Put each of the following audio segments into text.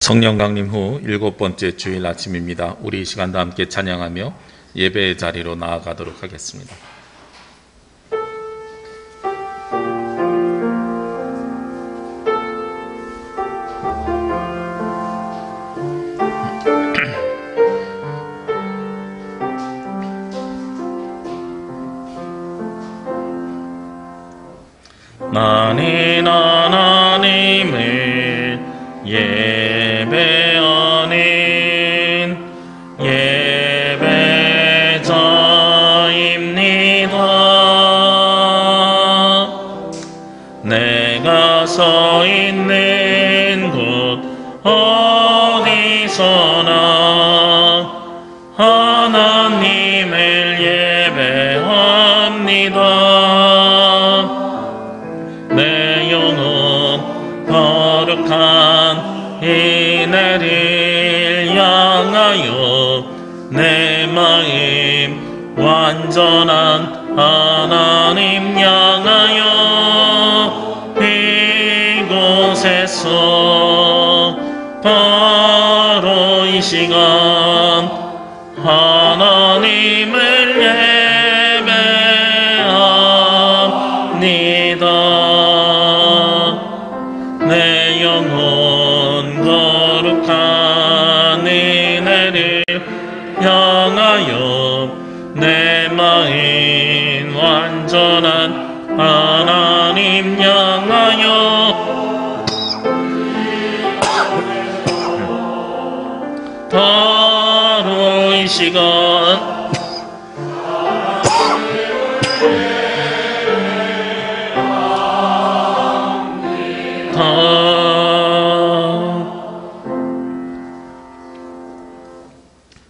성령 강림 후 7번째 주일 아침입니다. 우리 이 시간도 함께 찬양하며 예배의 자리로 나아가도록 하겠습니다. 나는 하나님을 예배하는 예배자입니다. 내가 서 있는 곳 어디서나 하나님을 예배합니다. 내 영혼 거룩한 은혜를 향하여 내 마음 완전한 하나님 향하여 이곳에서 바로 이 시간 하나님을 예배합니다. 내 영혼 거룩한 은혜를 향하여 내 마음 완전한 하나님 향하여 바로 이 시간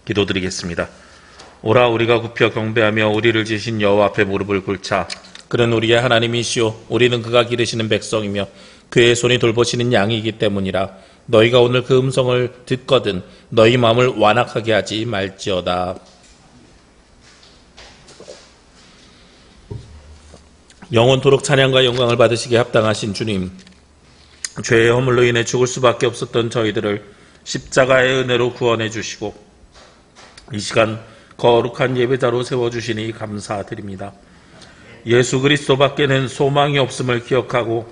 기도드리겠습니다. 오라 우리가 굽혀 경배하며 우리를 지으신 여호와 앞에 무릎을 꿇자. 그는 우리의 하나님이시오 우리는 그가 기르시는 백성이며 그의 손이 돌보시는 양이기 때문이라. 너희가 오늘 그 음성을 듣거든 너희 마음을 완악하게 하지 말지어다. 영원토록 찬양과 영광을 받으시기에 합당하신 주님, 죄의 허물로 인해 죽을 수밖에 없었던 저희들을 십자가의 은혜로 구원해 주시고 이 시간 거룩한 예배자로 세워주시니 감사드립니다. 예수 그리스도밖에는 소망이 없음을 기억하고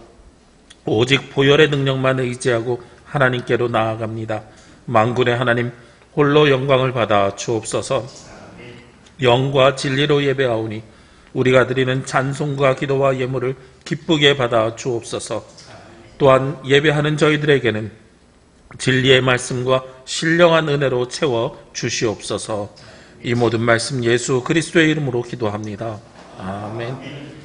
오직 보혈의 능력만 의지하고 하나님께로 나아갑니다. 만군의 하나님 홀로 영광을 받아 주옵소서. 영과 진리로 예배하오니 우리가 드리는 찬송과 기도와 예물을 기쁘게 받아 주옵소서. 또한 예배하는 저희들에게는 진리의 말씀과 신령한 은혜로 채워 주시옵소서. 이 모든 말씀 예수 그리스도의 이름으로 기도합니다. 아멘.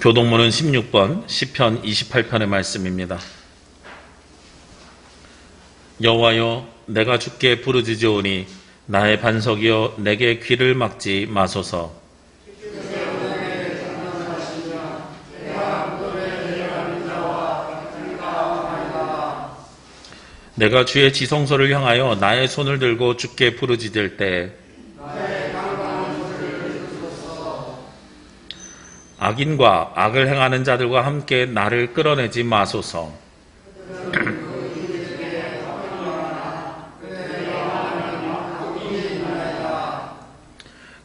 교동문은 16번 시편 28편의 말씀입니다. 여호와여 내가 주께 부르짖으오니 나의 반석이여 내게 귀를 막지 마소서. 내가 주의 지성소를 향하여 나의 손을 들고 주께 부르짖을 때 악인과 악을 행하는 자들과 함께 나를 끌어내지 마소서.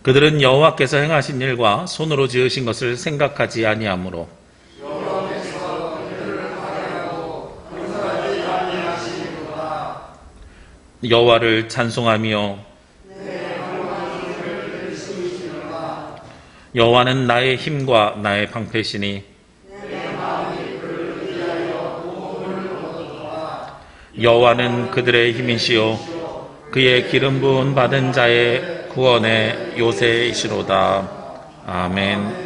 그들은 여호와께서 행하신 일과 손으로 지으신 것을 생각하지 아니하므로 여호와를 찬송하며 여호와는 나의 힘과 나의 방패시니 여호와는 그들의 힘이시요 그의 기름 부은 받은 자의 구원의 요새이시로다. 아멘.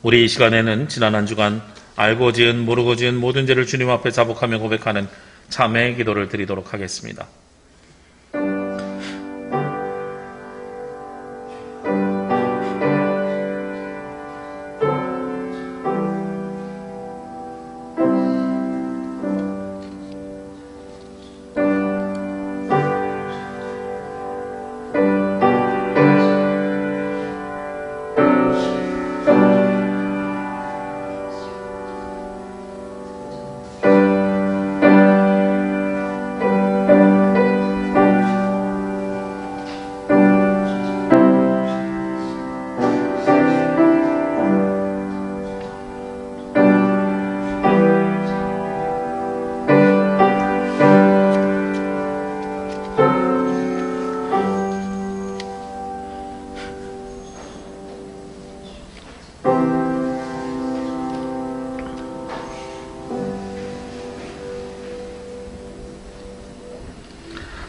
우리 이 시간에는 지난 한 주간 알고 지은 모르고 지은 모든 죄를 주님 앞에 자복하며 고백하는 참회의 기도를 드리도록 하겠습니다.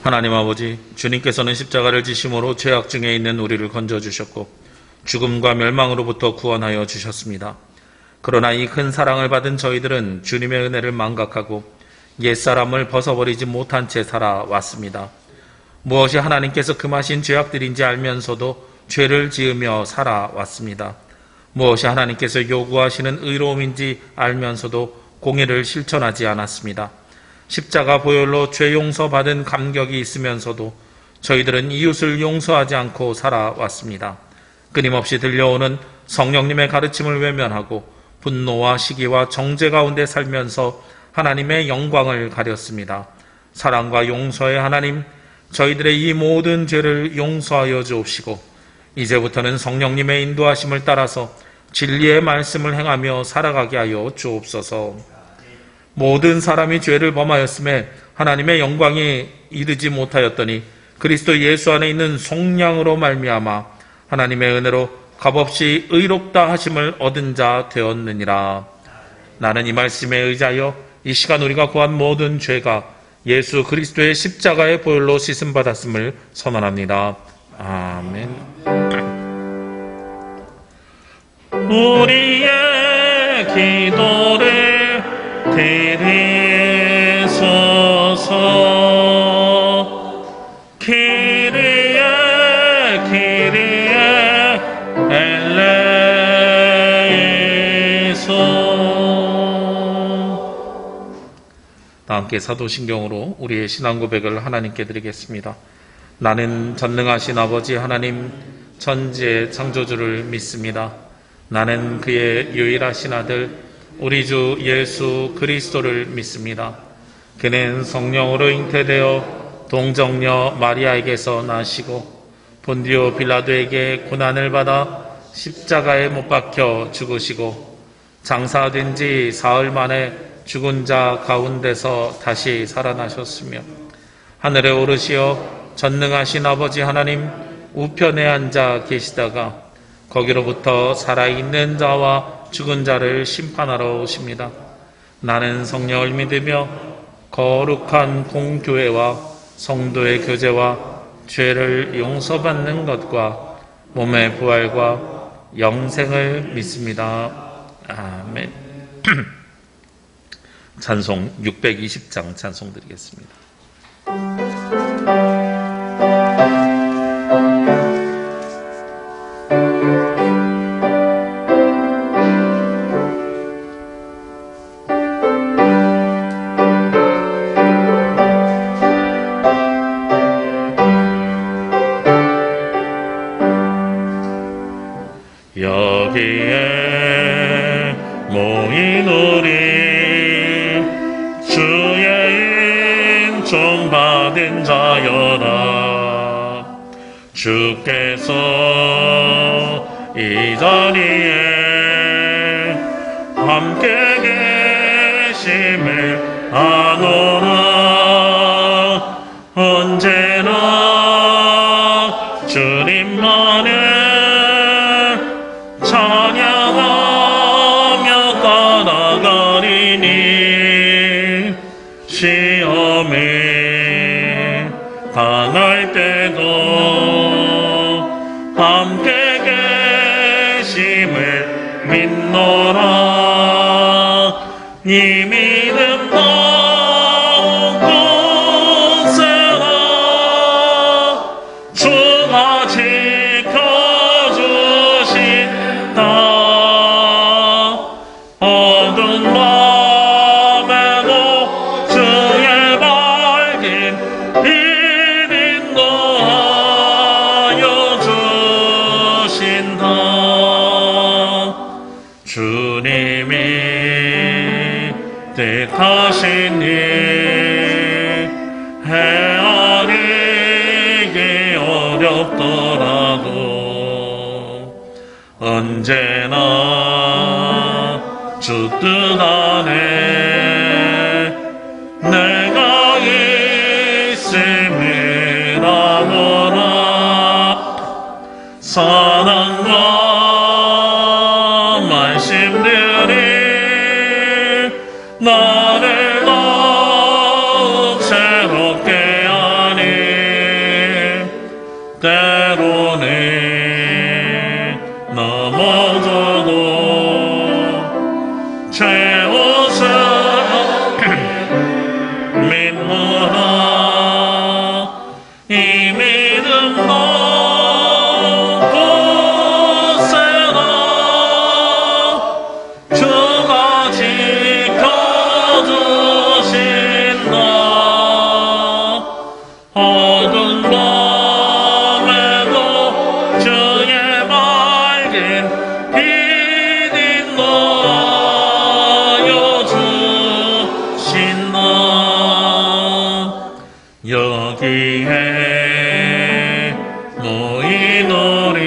하나님 아버지, 주님께서는 십자가를 지심으로 죄악 중에 있는 우리를 건져주셨고 죽음과 멸망으로부터 구원하여 주셨습니다. 그러나 이 큰 사랑을 받은 저희들은 주님의 은혜를 망각하고 옛사람을 벗어버리지 못한 채 살아왔습니다. 무엇이 하나님께서 금하신 죄악들인지 알면서도 죄를 지으며 살아왔습니다. 무엇이 하나님께서 요구하시는 의로움인지 알면서도 공의를 실천하지 않았습니다. 십자가 보혈로 죄 용서받은 감격이 있으면서도 저희들은 이웃을 용서하지 않고 살아왔습니다. 끊임없이 들려오는 성령님의 가르침을 외면하고 분노와 시기와 정죄 가운데 살면서 하나님의 영광을 가렸습니다. 사랑과 용서의 하나님, 저희들의 이 모든 죄를 용서하여 주옵시고 이제부터는 성령님의 인도하심을 따라서 진리의 말씀을 행하며 살아가게 하여 주옵소서. 모든 사람이 죄를 범하였음에 하나님의 영광이 이르지 못하였더니 그리스도 예수 안에 있는 속량으로 말미암아 하나님의 은혜로 값없이 의롭다 하심을 얻은 자 되었느니라. 나는 이 말씀에 의지하여 이 시간 우리가 구한 모든 죄가 예수 그리스도의 십자가의 보혈로 씻음받았음을 선언합니다. 아멘. 우리의 기도를 드리소서. 키리에 키리에 엘레이소. 다 함께 사도신경으로 우리의 신앙 고백을 하나님께 드리겠습니다. 나는 전능하신 아버지 하나님 천지의 창조주를 믿습니다. 나는 그의 유일하신 아들 우리 주 예수 그리스도를 믿습니다. 그는 성령으로 잉태되어 동정녀 마리아에게서 나시고 본디오 빌라도에게 고난을 받아 십자가에 못 박혀 죽으시고 장사된 지 사흘 만에 죽은 자 가운데서 다시 살아나셨으며 하늘에 오르시어 전능하신 아버지 하나님 우편에 앉아 계시다가 거기로부터 살아있는 자와 죽은 자를 심판하러 오십니다. 나는 성령을 믿으며 거룩한 공교회와 성도의 교제와 죄를 용서받는 것과 몸의 부활과 영생을 믿습니다. 아멘. 찬송 620장 찬송 드리겠습니다. 여기에 모인 우리 주의 은총 받은 자여라. 주께서 이 자리에 함께 계심을 아노라. 언제나 주님만을 찬양하며 따라가리니 시험에 당할 때도 함께 계심을 믿노라. 네 믿음 더욱 굳세라. 주가 지켜주신다. 어두운 밤에도 주의 밝은 빛 인도하여 주신다. 주님이 택하신 일 헤아리기 어렵더라도 언제나 주 뜻 안에 내가 있음을 아노라. 사랑과 말씀들이 나를 더욱 새롭게 하니 때로는 넘어져도 죄 옷을 믿노라. 이 믿음 더욱 굳세라. 주가 지켜주신다. 어두운 밤에도 주의 밝은 빛 인도하여 주신다. 여기에 모인 우리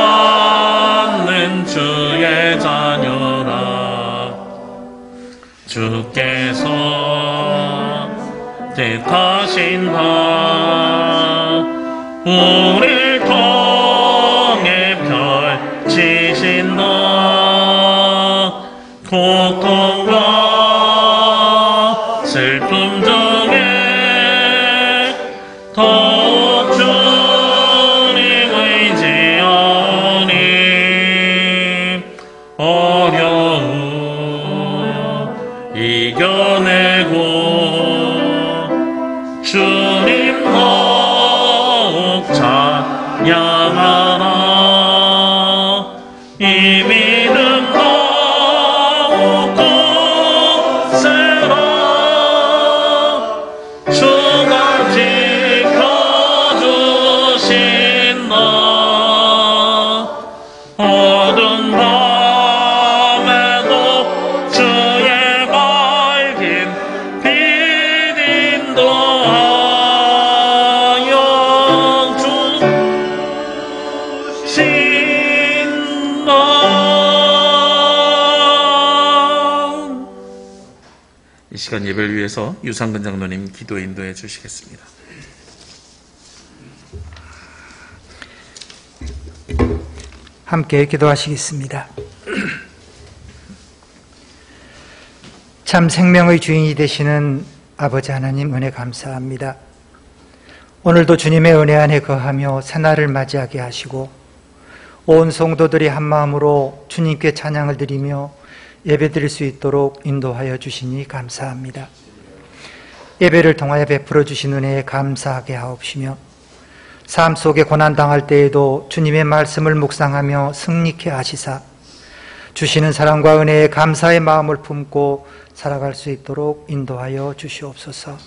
사랑받는 주의 자녀라. 주께서 택하신 바 우릴 통해 펼치신다. 고통과 슬픔 중에 더욱 주님 의지하니 어려움 이겨내고 주님 더욱 찬양하라. 이 믿음 더욱 굳세라. 주가 지켜주신다. 어두운 밤에도 주의 밝은 빛 인도하여 주신다. 이 시간 예배를 위해서 유상근 장로님 기도 인도해 주시겠습니다. 함께 기도하시겠습니다. 참 생명의 주인이 되시는 아버지 하나님 은혜 감사합니다. 오늘도 주님의 은혜 안에 거하며 새날을 맞이하게 하시고 온 성도들이 한마음으로 주님께 찬양을 드리며 예배드릴 수 있도록 인도하여 주시니 감사합니다. 예배를 통하여 베풀어 주신 은혜에 감사하게 하옵시며 삶 속에 고난당할 때에도 주님의 말씀을 묵상하며 승리케 하시사 주시는 사랑과 은혜에 감사의 마음을 품고 살아갈 수 있도록 인도하여 주시옵소서.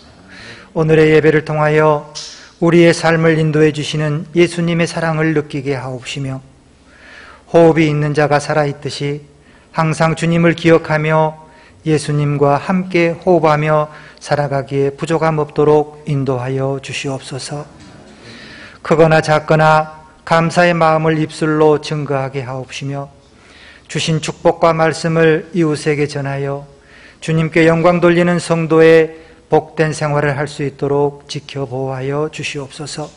오늘의 예배를 통하여 우리의 삶을 인도해 주시는 예수님의 사랑을 느끼게 하옵시며 호흡이 있는 자가 살아있듯이 항상 주님을 기억하며 예수님과 함께 호흡하며 살아가기에 부족함 없도록 인도하여 주시옵소서. 크거나 작거나 감사의 마음을 입술로 증거하게 하옵시며 주신 축복과 말씀을 이웃에게 전하여 주님께 영광 돌리는 성도의 복된 생활을 할 수 있도록 지켜보호하여 주시옵소서.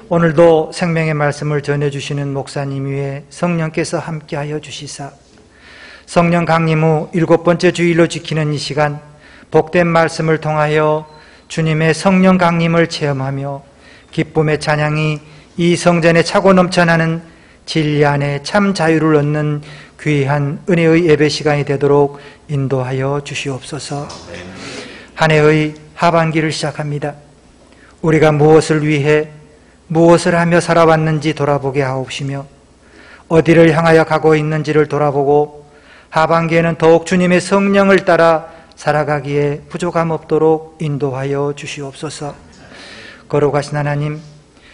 오늘도 생명의 말씀을 전해주시는 목사님 위에 성령께서 함께하여 주시사 성령 강림 후 7번째 주일로 지키는 이 시간 복된 말씀을 통하여 주님의 성령 강림을 체험하며 기쁨의 찬양이 이 성전에 차고 넘쳐나는 진리 안에 참 자유를 얻는 귀한 은혜의 예배 시간이 되도록 인도하여 주시옵소서. 한 해의 하반기를 시작합니다. 우리가 무엇을 위해 무엇을 하며 살아왔는지 돌아보게 하옵시며 어디를 향하여 가고 있는지를 돌아보고 하반기에는 더욱 주님의 성령을 따라 살아가기에 부족함 없도록 인도하여 주시옵소서. 거룩하신 하나님,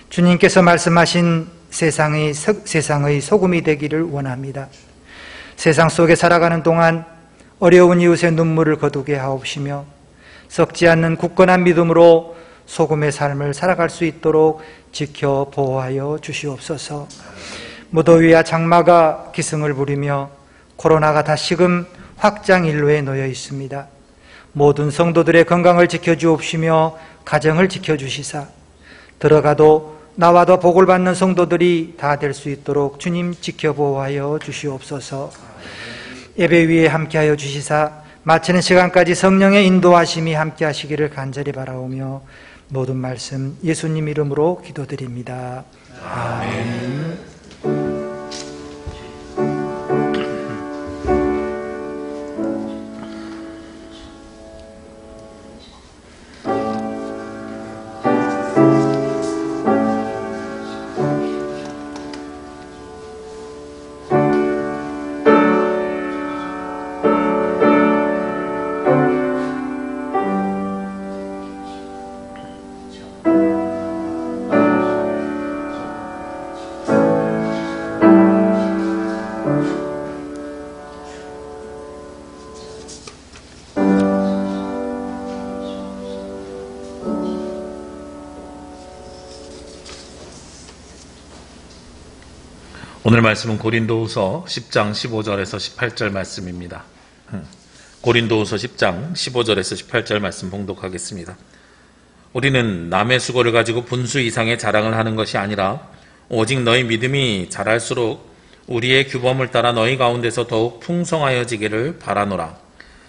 주님께서 말씀하신 세상의 소금이 되기를 원합니다. 세상 속에 살아가는 동안 어려운 이웃의 눈물을 거두게 하옵시며 썩지 않는 굳건한 믿음으로 소금의 삶을 살아갈 수 있도록 지켜 보호하여 주시옵소서. 무더위와 장마가 기승을 부리며 코로나가 다시금 확장 일로에 놓여 있습니다. 모든 성도들의 건강을 지켜주옵시며 가정을 지켜주시사 들어가도 나와도 복을 받는 성도들이 다 될 수 있도록 주님 지켜보호하여 주시옵소서. 예배 위에 함께하여 주시사 마치는 시간까지 성령의 인도하심이 함께하시기를 간절히 바라오며 모든 말씀 예수님 이름으로 기도드립니다. 아멘. 오늘 말씀은 고린도후서 10장 15절에서 18절 말씀입니다. 고린도후서 10장 15절에서 18절 말씀 봉독하겠습니다. 우리는 남의 수고를 가지고 분수 이상의 자랑을 하는 것이 아니라 오직 너희 믿음이 자랄수록 우리의 규범을 따라 너희 가운데서 더욱 풍성하여지기를 바라노라.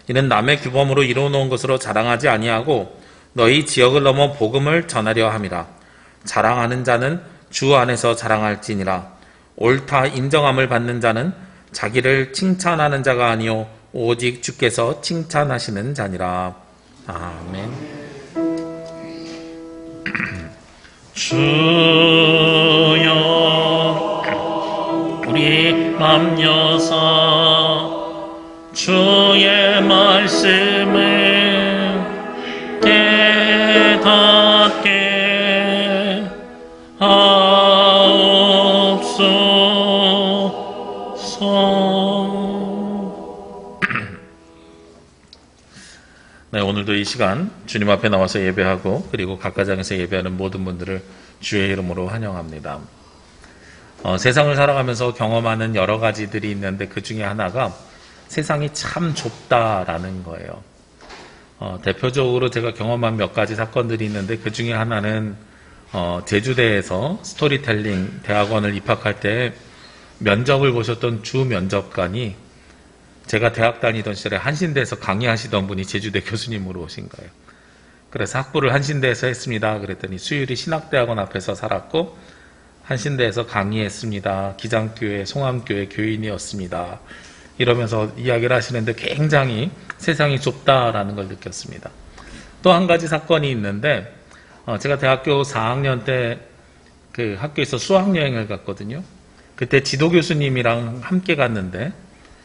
이는 남의 규범으로 이루어놓은 것으로 자랑하지 아니하고 너희 지역을 넘어 복음을 전하려 함이라. 자랑하는 자는 주 안에서 자랑할지니라. 옳다 인정함을 받는 자는 자기를 칭찬하는 자가 아니요 오직 주께서 칭찬하시는 자니라. 아멘. 주여 우리 맘 여사 주의 말씀을 깨닫게 하옵소서. 네, 오늘도 이 시간 주님 앞에 나와서 예배하고 그리고 각 가정에서 예배하는 모든 분들을 주의 이름으로 환영합니다. 세상을 살아가면서 경험하는 여러 가지들이 있는데 그 중에 하나가 세상이 참 좁다라는 거예요. 대표적으로 제가 경험한 몇 가지 사건들이 있는데 그 중에 하나는 제주대에서 스토리텔링 대학원을 입학할 때 면접을 보셨던 주 면접관이 제가 대학 다니던 시절에 한신대에서 강의하시던 분이 제주대 교수님으로 오신 거예요. 그래서 학부를 한신대에서 했습니다. 그랬더니 수유리 신학대학원 앞에서 살았고 한신대에서 강의했습니다. 기장교회, 송암교회 교인이었습니다. 이러면서 이야기를 하시는데 굉장히 세상이 좁다라는 걸 느꼈습니다. 또 한 가지 사건이 있는데 제가 대학교 4학년 때 그 학교에서 수학여행을 갔거든요. 그때 지도교수님이랑 함께 갔는데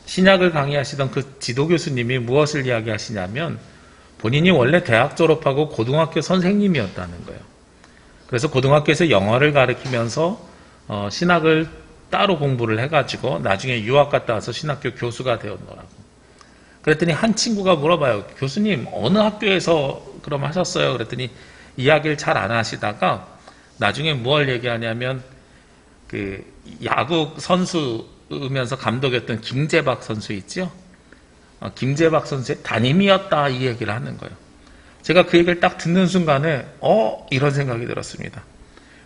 신약을 강의하시던 그 지도교수님이 무엇을 이야기하시냐면 본인이 원래 대학 졸업하고 고등학교 선생님이었다는 거예요. 그래서 고등학교에서 영어를 가르치면서 신학을 따로 공부를 해가지고 나중에 유학 갔다 와서 신학교 교수가 되었노라고. 그랬더니 한 친구가 물어봐요. 교수님 어느 학교에서 그럼 하셨어요? 그랬더니 이야기를 잘 안 하시다가 나중에 뭘 얘기하냐면 그 야구 선수면서 감독이었던 김재박 선수 있죠? 김재박 선수의 담임이었다 이 얘기를 하는 거예요. 제가 그 얘기를 딱 듣는 순간에 이런 생각이 들었습니다.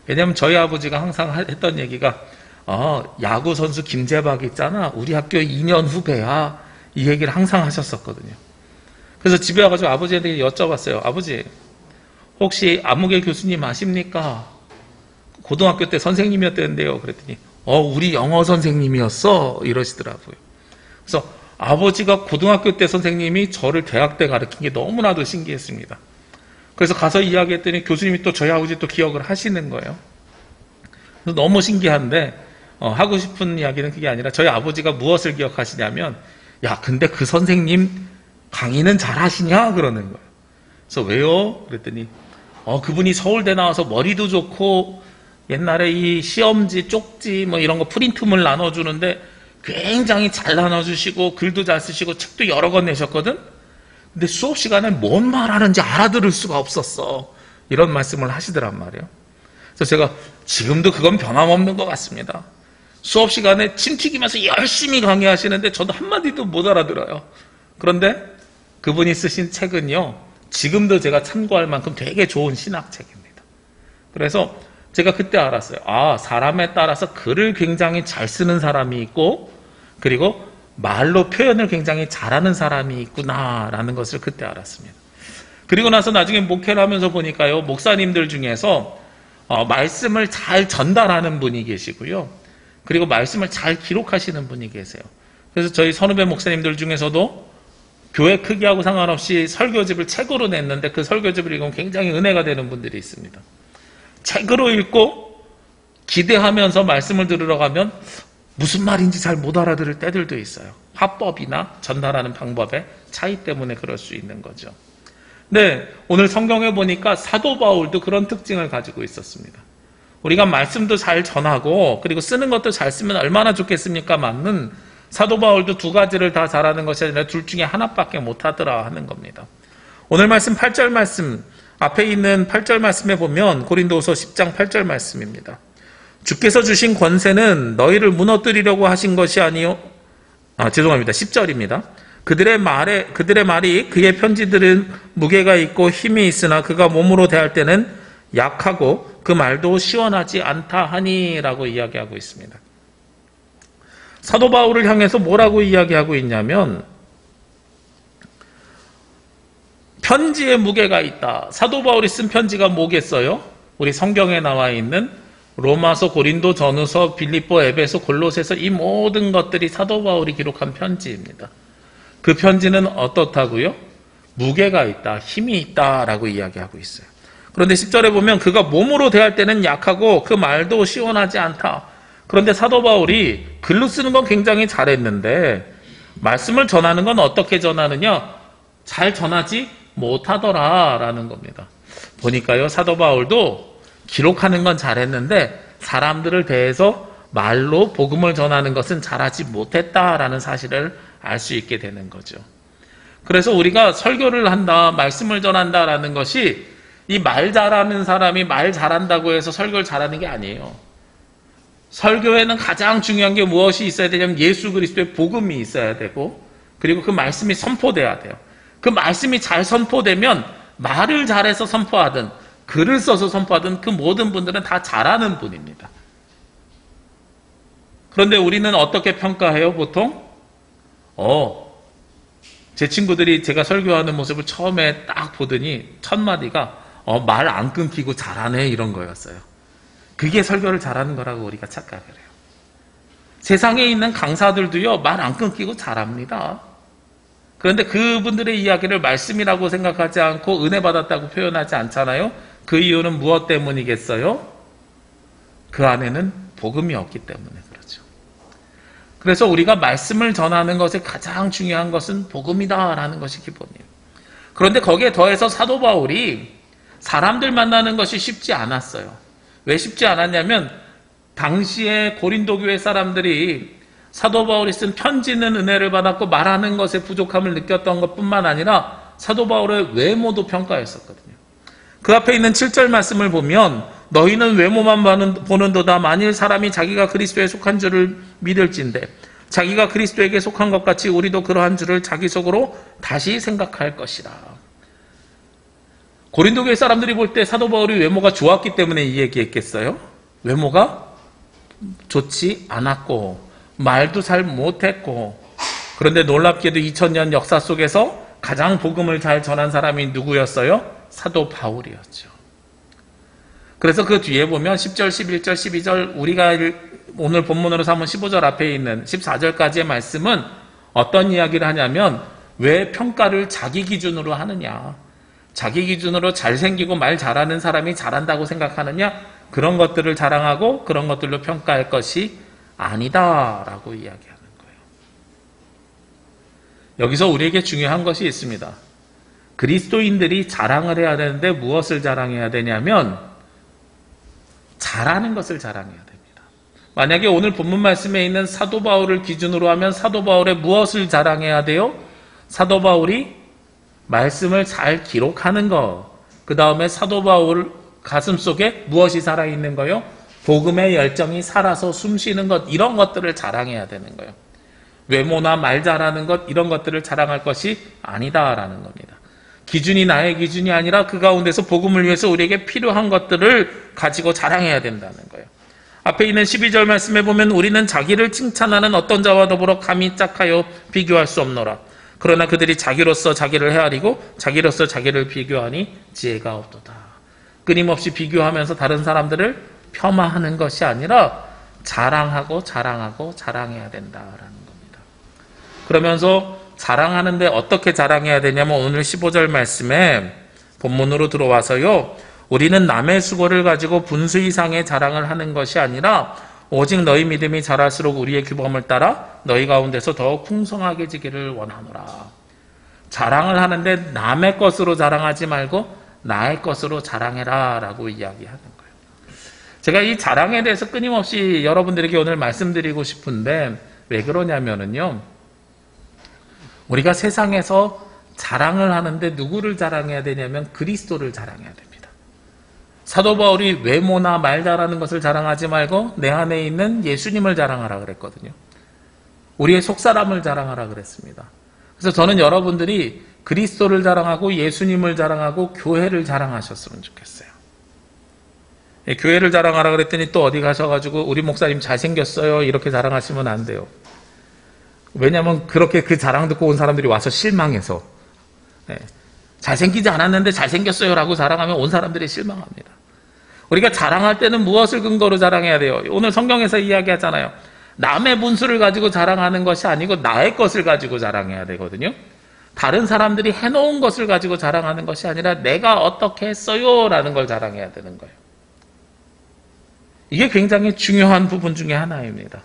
왜냐하면 저희 아버지가 항상 했던 얘기가 야구 선수 김재박 있잖아. 우리 학교 2년 후배야. 이 얘기를 항상 하셨었거든요. 그래서 집에 와가지고 아버지한테 여쭤봤어요. 아버지 혹시 아무개 교수님 아십니까? 고등학교 때 선생님이었대는데요. 그랬더니 우리 영어 선생님이었어 이러시더라고요. 그래서 아버지가 고등학교 때 선생님이 저를 대학 때 가르친 게 너무나도 신기했습니다. 그래서 가서 이야기했더니 교수님이 또 저희 아버지 또 기억을 하시는 거예요. 그래서 너무 신기한데 하고 싶은 이야기는 그게 아니라 저희 아버지가 무엇을 기억하시냐면 야 근데 그 선생님 강의는 잘하시냐 그러는 거예요. 그래서 왜요? 그랬더니 그분이 서울대 나와서 머리도 좋고 옛날에 이 시험지 쪽지 뭐 이런 거 프린트물 나눠주는데 굉장히 잘 나눠주시고 글도 잘 쓰시고 책도 여러 권 내셨거든. 근데 수업 시간에 뭔 말하는지 알아들을 수가 없었어. 이런 말씀을 하시더란 말이에요. 그래서 제가 지금도 그건 변함없는 것 같습니다. 수업 시간에 침 튀기면서 열심히 강의하시는데 저도 한마디도 못 알아들어요. 그런데 그분이 쓰신 책은요, 지금도 제가 참고할 만큼 되게 좋은 신학책입니다. 그래서 제가 그때 알았어요. 사람에 따라서 글을 굉장히 잘 쓰는 사람이 있고 그리고 말로 표현을 굉장히 잘하는 사람이 있구나라는 것을 그때 알았습니다. 그리고 나서 나중에 목회를 하면서 보니까요, 목사님들 중에서 말씀을 잘 전달하는 분이 계시고요. 그리고 말씀을 잘 기록하시는 분이 계세요. 그래서 저희 선후배 목사님들 중에서도 교회 크기하고 상관없이 설교집을 책으로 냈는데 그 설교집을 읽으면 굉장히 은혜가 되는 분들이 있습니다. 책으로 읽고 기대하면서 말씀을 들으러 가면 무슨 말인지 잘 못 알아들을 때들도 있어요. 화법이나 전달하는 방법의 차이 때문에 그럴 수 있는 거죠. 네, 오늘 성경에 보니까 사도 바울도 그런 특징을 가지고 있었습니다. 우리가 말씀도 잘 전하고 그리고 쓰는 것도 잘 쓰면 얼마나 좋겠습니까? 맞는 사도 바울도 두 가지를 다 잘하는 것이 아니라 둘 중에 하나밖에 못하더라 하는 겁니다. 오늘 말씀 8절 말씀 앞에 있는 8절 말씀에 보면 고린도후서 10장 8절 말씀입니다. 주께서 주신 권세는 너희를 무너뜨리려고 하신 것이 아니요. 죄송합니다. 10절입니다. 그들의 말이 그의 편지들은 무게가 있고 힘이 있으나 그가 몸으로 대할 때는 약하고 그 말도 시원하지 않다 하니라고 이야기하고 있습니다. 사도 바울을 향해서 뭐라고 이야기하고 있냐면 편지에 무게가 있다. 사도 바울이 쓴 편지가 뭐겠어요? 우리 성경에 나와 있는 로마서, 고린도, 전후서, 빌립보, 에베소, 골로새서 이 모든 것들이 사도 바울이 기록한 편지입니다. 그 편지는 어떻다고요? 무게가 있다, 힘이 있다라고 이야기하고 있어요. 그런데 10절에 보면 그가 몸으로 대할 때는 약하고 그 말도 시원하지 않다. 그런데 사도 바울이 글로 쓰는 건 굉장히 잘했는데 말씀을 전하는 건 어떻게 전하느냐? 잘 전하지 못하더라라는 겁니다. 보니까요, 사도 바울도 기록하는 건 잘했는데 사람들을 대해서 말로 복음을 전하는 것은 잘하지 못했다라는 사실을 알 수 있게 되는 거죠. 그래서 우리가 설교를 한다, 말씀을 전한다라는 것이 이 말 잘하는 사람이 말 잘한다고 해서 설교를 잘하는 게 아니에요. 설교에는 가장 중요한 게 무엇이 있어야 되냐면 예수 그리스도의 복음이 있어야 되고 그리고 그 말씀이 선포돼야 돼요. 그 말씀이 잘 선포되면 말을 잘해서 선포하든 글을 써서 선포하든 그 모든 분들은 다 잘하는 분입니다. 그런데 우리는 어떻게 평가해요, 보통? 제 친구들이 제가 설교하는 모습을 처음에 딱 보더니 첫 마디가 말 안 끊기고 잘하네 이런 거였어요. 그게 설교를 잘하는 거라고 우리가 착각을 해요. 세상에 있는 강사들도요, 말 안 끊기고 잘합니다. 그런데 그분들의 이야기를 말씀이라고 생각하지 않고 은혜 받았다고 표현하지 않잖아요. 그 이유는 무엇 때문이겠어요? 그 안에는 복음이 없기 때문에 그렇죠. 그래서 우리가 말씀을 전하는 것에 가장 중요한 것은 복음이다라는 것이 기본이에요. 그런데 거기에 더해서 사도 바울이 사람들 만나는 것이 쉽지 않았어요. 왜 쉽지 않았냐면 당시에 고린도 교회 사람들이 사도 바울이 쓴 편지는 은혜를 받았고 말하는 것에 부족함을 느꼈던 것뿐만 아니라 사도 바울의 외모도 평가했었거든요. 그 앞에 있는 7절 말씀을 보면 너희는 외모만 보는도다. 만일 사람이 자기가 그리스도에 속한 줄을 믿을진대 자기가 그리스도에게 속한 것 같이 우리도 그러한 줄을 자기 속으로 다시 생각할 것이라. 고린도 교회 사람들이 볼 때 사도 바울이 외모가 좋았기 때문에 이 얘기했겠어요? 외모가 좋지 않았고 말도 잘 못했고 그런데 놀랍게도 2000년 역사 속에서 가장 복음을 잘 전한 사람이 누구였어요? 사도 바울이었죠. 그래서 그 뒤에 보면 10절, 11절, 12절 우리가 오늘 본문으로 삼은 15절 앞에 있는 14절까지의 말씀은 어떤 이야기를 하냐면 왜 평가를 자기 기준으로 하느냐. 자기 기준으로 잘생기고 말 잘하는 사람이 잘한다고 생각하느냐. 그런 것들을 자랑하고 그런 것들로 평가할 것이 아니다라고 이야기하는 거예요. 여기서 우리에게 중요한 것이 있습니다. 그리스도인들이 자랑을 해야 되는데 무엇을 자랑해야 되냐면 잘하는 것을 자랑해야 됩니다. 만약에 오늘 본문 말씀에 있는 사도 바울을 기준으로 하면 사도 바울의 무엇을 자랑해야 돼요? 사도 바울이 말씀을 잘 기록하는 것, 그 다음에 사도 바울 가슴속에 무엇이 살아있는 거요? 복음의 열정이 살아서 숨쉬는 것, 이런 것들을 자랑해야 되는 거예요. 외모나 말 잘하는 것, 이런 것들을 자랑할 것이 아니다라는 겁니다. 기준이 나의 기준이 아니라 그 가운데서 복음을 위해서 우리에게 필요한 것들을 가지고 자랑해야 된다는 거예요. 앞에 있는 12절 말씀에 보면 우리는 자기를 칭찬하는 어떤 자와 더불어 감히 짝하여 비교할 수 없노라. 그러나 그들이 자기로서 자기를 헤아리고 자기로서 자기를 비교하니 지혜가 없도다. 끊임없이 비교하면서 다른 사람들을 폄하하는 것이 아니라 자랑하고 자랑하고 자랑해야 된다라는 겁니다. 그러면서 자랑하는데 어떻게 자랑해야 되냐면 오늘 15절 말씀에 본문으로 들어와서요. 우리는 남의 수고를 가지고 분수 이상의 자랑을 하는 것이 아니라 오직 너희 믿음이 자랄수록 우리의 규범을 따라 너희 가운데서 더욱 풍성하게 지기를 원하노라. 자랑을 하는데 남의 것으로 자랑하지 말고 나의 것으로 자랑해라 라고 이야기하는 거예요. 제가 이 자랑에 대해서 끊임없이 여러분들에게 오늘 말씀드리고 싶은데 왜 그러냐면요. 우리가 세상에서 자랑을 하는데 누구를 자랑해야 되냐면 그리스도를 자랑해야 됩니다. 사도 바울이 외모나 말 잘하는 것을 자랑하지 말고 내 안에 있는 예수님을 자랑하라 그랬거든요. 우리의 속사람을 자랑하라 그랬습니다. 그래서 저는 여러분들이 그리스도를 자랑하고 예수님을 자랑하고 교회를 자랑하셨으면 좋겠어요. 교회를 자랑하라 그랬더니 또 어디 가셔가지고 우리 목사님 잘생겼어요 이렇게 자랑하시면 안 돼요. 왜냐하면 그렇게 그 자랑 듣고 온 사람들이 와서 실망해서 잘생기지 않았는데 잘생겼어요 라고 자랑하면 온 사람들이 실망합니다. 우리가 자랑할 때는 무엇을 근거로 자랑해야 돼요? 오늘 성경에서 이야기하잖아요. 남의 분수를 가지고 자랑하는 것이 아니고 나의 것을 가지고 자랑해야 되거든요. 다른 사람들이 해놓은 것을 가지고 자랑하는 것이 아니라 내가 어떻게 했어요 라는 걸 자랑해야 되는 거예요. 이게 굉장히 중요한 부분 중에 하나입니다.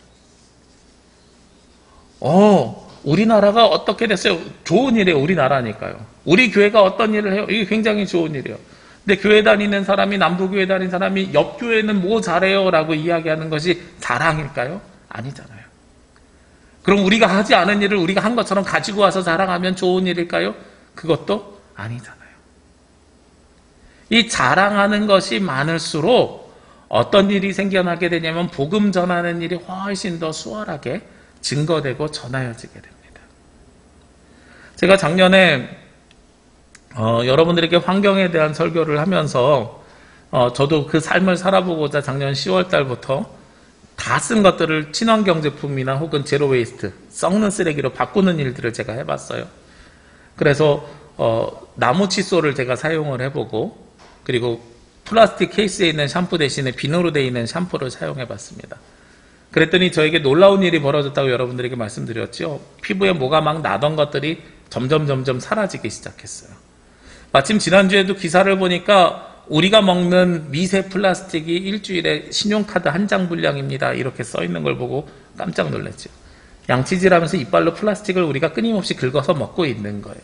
우리나라가 어떻게 됐어요? 좋은 일이에요. 우리나라니까요. 우리 교회가 어떤 일을 해요? 이게 굉장히 좋은 일이에요. 근데 교회 다니는 사람이 남부교회 다니는 사람이 옆 교회는 뭐 잘해요 라고 이야기하는 것이 자랑일까요? 아니잖아요. 그럼 우리가 하지 않은 일을 우리가 한 것처럼 가지고 와서 자랑하면 좋은 일일까요? 그것도 아니잖아요. 이 자랑하는 것이 많을수록 어떤 일이 생겨나게 되냐면 복음 전하는 일이 훨씬 더 수월하게 증거되고 전하여지게 됩니다. 제가 작년에 여러분들에게 환경에 대한 설교를 하면서 저도 그 삶을 살아보고자 작년 10월 달부터 다 쓴 것들을 친환경 제품이나 혹은 제로 웨이스트, 썩는 쓰레기로 바꾸는 일들을 제가 해봤어요. 그래서 나무 칫솔을 제가 사용을 해보고 그리고 플라스틱 케이스에 있는 샴푸 대신에 비누로 되어 있는 샴푸를 사용해봤습니다. 그랬더니 저에게 놀라운 일이 벌어졌다고 여러분들에게 말씀드렸죠. 피부에 뭐가 막 나던 것들이 점점 사라지기 시작했어요. 마침 지난주에도 기사를 보니까 우리가 먹는 미세 플라스틱이 일주일에 신용카드 한 장 분량입니다. 이렇게 써있는 걸 보고 깜짝 놀랐죠. 양치질하면서 이빨로 플라스틱을 우리가 끊임없이 긁어서 먹고 있는 거예요.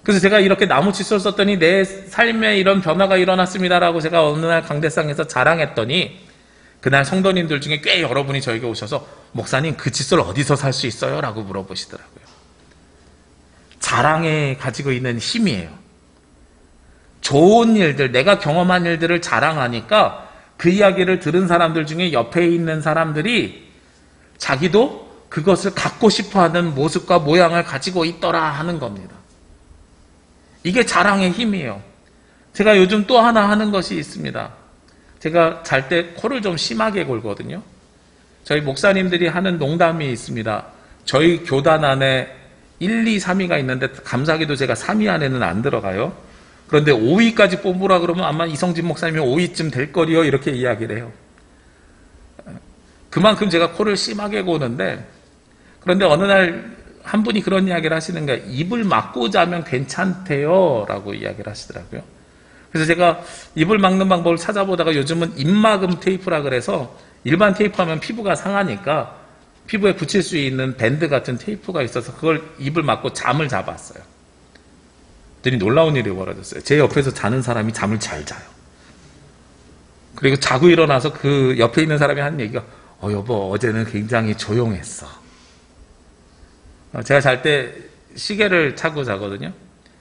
그래서 제가 이렇게 나무 칫솔 썼더니 내 삶에 이런 변화가 일어났습니다라고 제가 어느 날 강대상에서 자랑했더니 그날 성도님들 중에 꽤 여러분이 저에게 오셔서 목사님 그 칫솔 어디서 살 수 있어요? 라고 물어보시더라고요. 자랑에 가지고 있는 힘이에요. 좋은 일들, 내가 경험한 일들을 자랑하니까 그 이야기를 들은 사람들 중에 옆에 있는 사람들이 자기도 그것을 갖고 싶어하는 모습과 모양을 가지고 있더라 하는 겁니다. 이게 자랑의 힘이에요. 제가 요즘 또 하나 하는 것이 있습니다. 제가 잘 때 코를 좀 심하게 골거든요. 저희 목사님들이 하는 농담이 있습니다. 저희 교단 안에 1, 2, 3위가 있는데 감사하게도 제가 3위 안에는 안 들어가요. 그런데 5위까지 뽑으라 그러면 아마 이성진 목사님이 5위쯤 될 거리요 이렇게 이야기를 해요. 그만큼 제가 코를 심하게 고는데 그런데 어느 날 한 분이 그런 이야기를 하시는 거예요. 입을 막고 자면 괜찮대요 라고 이야기를 하시더라고요. 그래서 제가 입을 막는 방법을 찾아보다가 요즘은 입막음 테이프라 그래서 일반 테이프하면 피부가 상하니까 피부에 붙일 수 있는 밴드 같은 테이프가 있어서 그걸 입을 막고 잠을 자봤어요. 그랬더니 놀라운 일이 벌어졌어요. 제 옆에서 자는 사람이 잠을 잘 자요. 그리고 자고 일어나서 그 옆에 있는 사람이 하는 얘기가 여보 어제는 굉장히 조용했어. 제가 잘 때 시계를 차고 자거든요.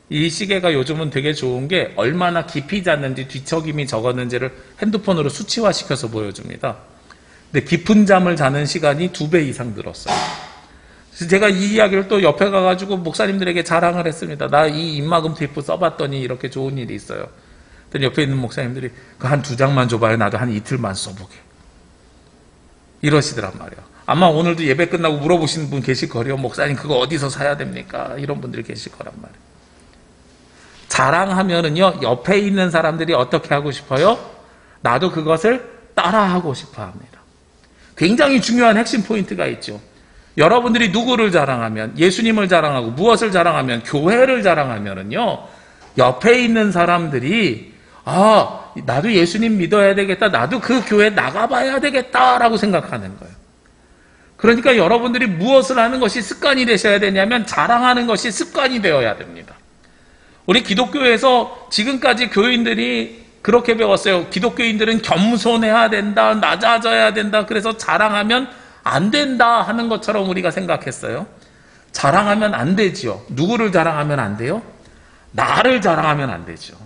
이 시계가 요즘은 되게 좋은 게 얼마나 깊이 잤는지 뒤척임이 적었는지를 핸드폰으로 수치화시켜서 보여줍니다. 근데 깊은 잠을 자는 시간이 2배 이상 늘었어요. 그래서 제가 이 이야기를 또 옆에 가가지고 목사님들에게 자랑을 했습니다. 나 이 입막음 테이프 써봤더니 이렇게 좋은 일이 있어요. 그랬더니 옆에 있는 목사님들이 그 한 2장만 줘봐요. 나도 한 이틀만 써보게. 이러시더란 말이에요. 아마 오늘도 예배 끝나고 물어보시는 분 계실 거래요. 목사님 그거 어디서 사야 됩니까? 이런 분들이 계실 거란 말이에요. 자랑하면은요, 옆에 있는 사람들이 어떻게 하고 싶어요? 나도 그것을 따라하고 싶어 합니다. 굉장히 중요한 핵심 포인트가 있죠. 여러분들이 누구를 자랑하면, 예수님을 자랑하고 무엇을 자랑하면, 교회를 자랑하면은요, 옆에 있는 사람들이 나도 예수님 믿어야 되겠다. 나도 그 교회 나가봐야 되겠다라고 생각하는 거예요. 그러니까 여러분들이 무엇을 하는 것이 습관이 되셔야 되냐면 자랑하는 것이 습관이 되어야 됩니다. 우리 기독교에서 지금까지 교인들이 그렇게 배웠어요. 기독교인들은 겸손해야 된다, 낮아져야 된다, 그래서 자랑하면 안 된다 하는 것처럼 우리가 생각했어요. 자랑하면 안 되지요. 누구를 자랑하면 안 돼요? 나를 자랑하면 안 되죠.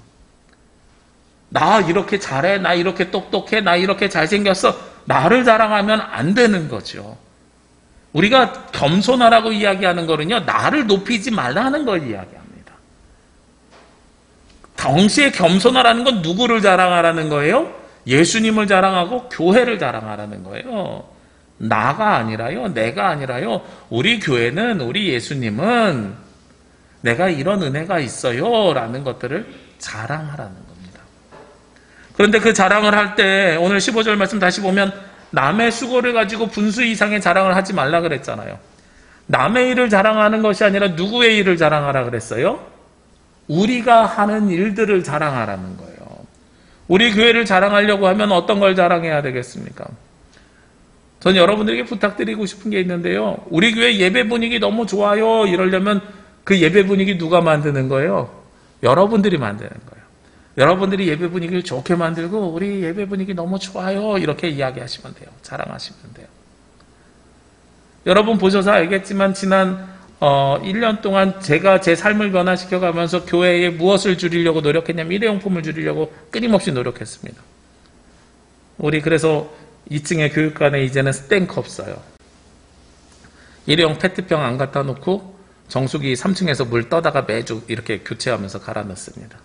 나 이렇게 잘해, 나 이렇게 똑똑해, 나 이렇게 잘생겼어. 나를 자랑하면 안 되는 거죠. 우리가 겸손하라고 이야기하는 거는요, 나를 높이지 말라는 걸 이야기합니다. 동시에 겸손하라는 건 누구를 자랑하라는 거예요? 예수님을 자랑하고 교회를 자랑하라는 거예요. 나가 아니라요, 내가 아니라요, 우리 교회는, 우리 예수님은 내가 이런 은혜가 있어요 라는 것들을 자랑하라는 겁니다. 그런데 그 자랑을 할 때 오늘 15절 말씀 다시 보면 남의 수고를 가지고 분수 이상의 자랑을 하지 말라 그랬잖아요. 남의 일을 자랑하는 것이 아니라 누구의 일을 자랑하라 그랬어요? 우리가 하는 일들을 자랑하라는 거예요. 우리 교회를 자랑하려고 하면 어떤 걸 자랑해야 되겠습니까? 전 여러분들에게 부탁드리고 싶은 게 있는데요. 우리 교회 예배 분위기 너무 좋아요 이러려면 그 예배 분위기 누가 만드는 거예요? 여러분들이 만드는 거예요. 여러분들이 예배 분위기를 좋게 만들고 우리 예배 분위기 너무 좋아요 이렇게 이야기하시면 돼요. 자랑하시면 돼요. 여러분 보셔서 알겠지만 지난 1년 동안 제가 제 삶을 변화시켜가면서 교회에 무엇을 줄이려고 노력했냐면 일회용품을 줄이려고 끊임없이 노력했습니다. 우리 그래서 2층에 교육관에 이제는 스탱크 없어요. 일회용 페트병 안 갖다 놓고 정수기 3층에서 물 떠다가 매주 이렇게 교체하면서 갈아 넣습니다.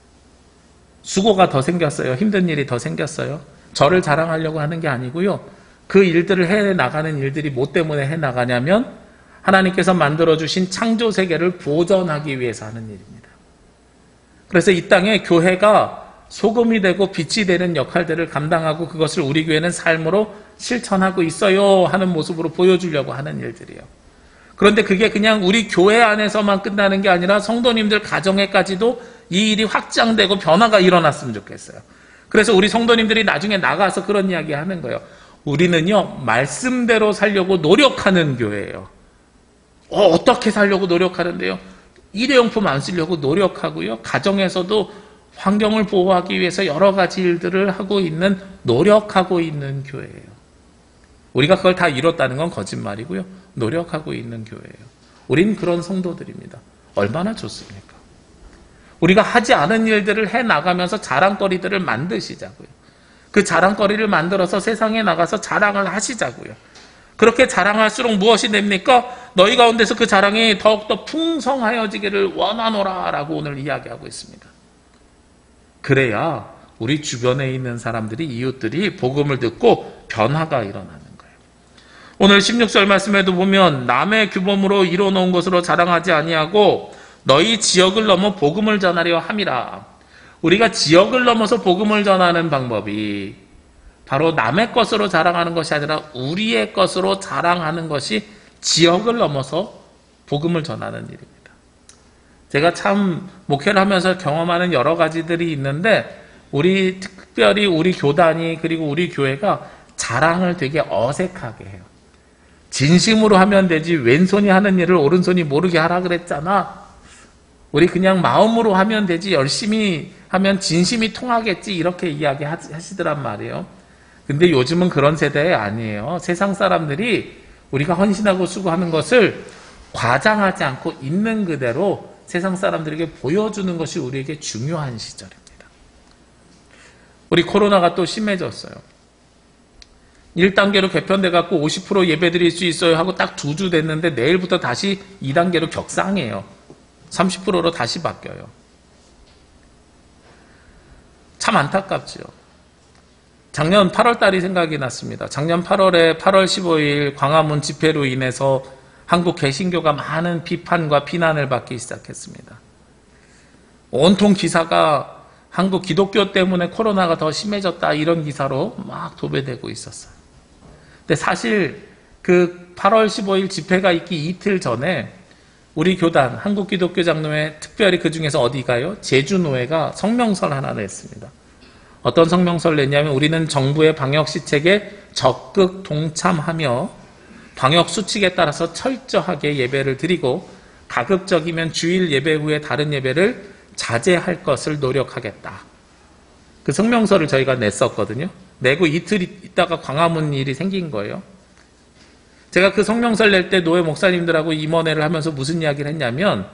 수고가 더 생겼어요. 힘든 일이 더 생겼어요. 저를 자랑하려고 하는 게 아니고요. 그 일들을 해나가는 일들이 뭐 때문에 해나가냐면 하나님께서 만들어주신 창조 세계를 보존하기 위해서 하는 일입니다. 그래서 이 땅에 교회가 소금이 되고 빛이 되는 역할들을 감당하고 그것을 우리 교회는 삶으로 실천하고 있어요 하는 모습으로 보여주려고 하는 일들이에요. 그런데 그게 그냥 우리 교회 안에서만 끝나는 게 아니라 성도님들 가정에까지도 이 일이 확장되고 변화가 일어났으면 좋겠어요. 그래서 우리 성도님들이 나중에 나가서 그런 이야기 하는 거예요. 우리는요, 말씀대로 살려고 노력하는 교회예요. 어떻게 살려고 노력하는데요? 일회용품 안 쓰려고 노력하고요. 가정에서도 환경을 보호하기 위해서 여러 가지 일들을 하고 있는, 노력하고 있는 교회예요. 우리가 그걸 다 이뤘다는 건 거짓말이고요. 노력하고 있는 교회예요. 우린 그런 성도들입니다. 얼마나 좋습니까? 우리가 하지 않은 일들을 해나가면서 자랑거리들을 만드시자고요. 그 자랑거리를 만들어서 세상에 나가서 자랑을 하시자고요. 그렇게 자랑할수록 무엇이 됩니까? 너희 가운데서 그 자랑이 더욱더 풍성하여지기를 원하노라 라고 오늘 이야기하고 있습니다. 그래야 우리 주변에 있는 사람들이, 이웃들이 복음을 듣고 변화가 일어나는 거예요. 오늘 16절 말씀에도 보면 남의 규범으로 이뤄놓은 것으로 자랑하지 아니하고 너희 지역을 넘어 복음을 전하려 함이라. 우리가 지역을 넘어서 복음을 전하는 방법이 바로 남의 것으로 자랑하는 것이 아니라 우리의 것으로 자랑하는 것이 지역을 넘어서 복음을 전하는 일입니다. 제가 참 목회를 하면서 경험하는 여러 가지들이 있는데 특별히 우리 교단이 그리고 우리 교회가 자랑을 되게 어색하게 해요. 진심으로 하면 되지 왼손이 하는 일을 오른손이 모르게 하라 그랬잖아. 우리 그냥 마음으로 하면 되지 열심히 하면 진심이 통하겠지 이렇게 이야기하시더란 말이에요. 근데 요즘은 그런 세대 아니에요. 세상 사람들이 우리가 헌신하고 수고하는 것을 과장하지 않고 있는 그대로 세상 사람들에게 보여주는 것이 우리에게 중요한 시절입니다. 우리 코로나가 또 심해졌어요. 1단계로 개편돼 갖고 50% 예배 드릴 수 있어요 하고 딱 2주 됐는데 내일부터 다시 2단계로 격상해요. 30%로 다시 바뀌어요. 참 안타깝죠. 작년 8월 달이 생각이 났습니다. 작년 8월에 8월 15일 광화문 집회로 인해서 한국 개신교가 많은 비판과 비난을 받기 시작했습니다. 온통 기사가 한국 기독교 때문에 코로나가 더 심해졌다 이런 기사로 막 도배되고 있었어요. 근데 사실 그 8월 15일 집회가 있기 이틀 전에 우리 교단 한국기독교장로회 특별히 그 중에서 어디가요? 제주노회가 성명서를 하나 냈습니다. 어떤 성명서를 냈냐면 우리는 정부의 방역시책에 적극 동참하며 방역수칙에 따라서 철저하게 예배를 드리고 가급적이면 주일 예배 후에 다른 예배를 자제할 것을 노력하겠다. 그 성명서를 저희가 냈었거든요. 내고 이틀 있다가 광화문 일이 생긴 거예요. 제가 그 성명서를 낼 때 노회 목사님들하고 임원회를 하면서 무슨 이야기를 했냐면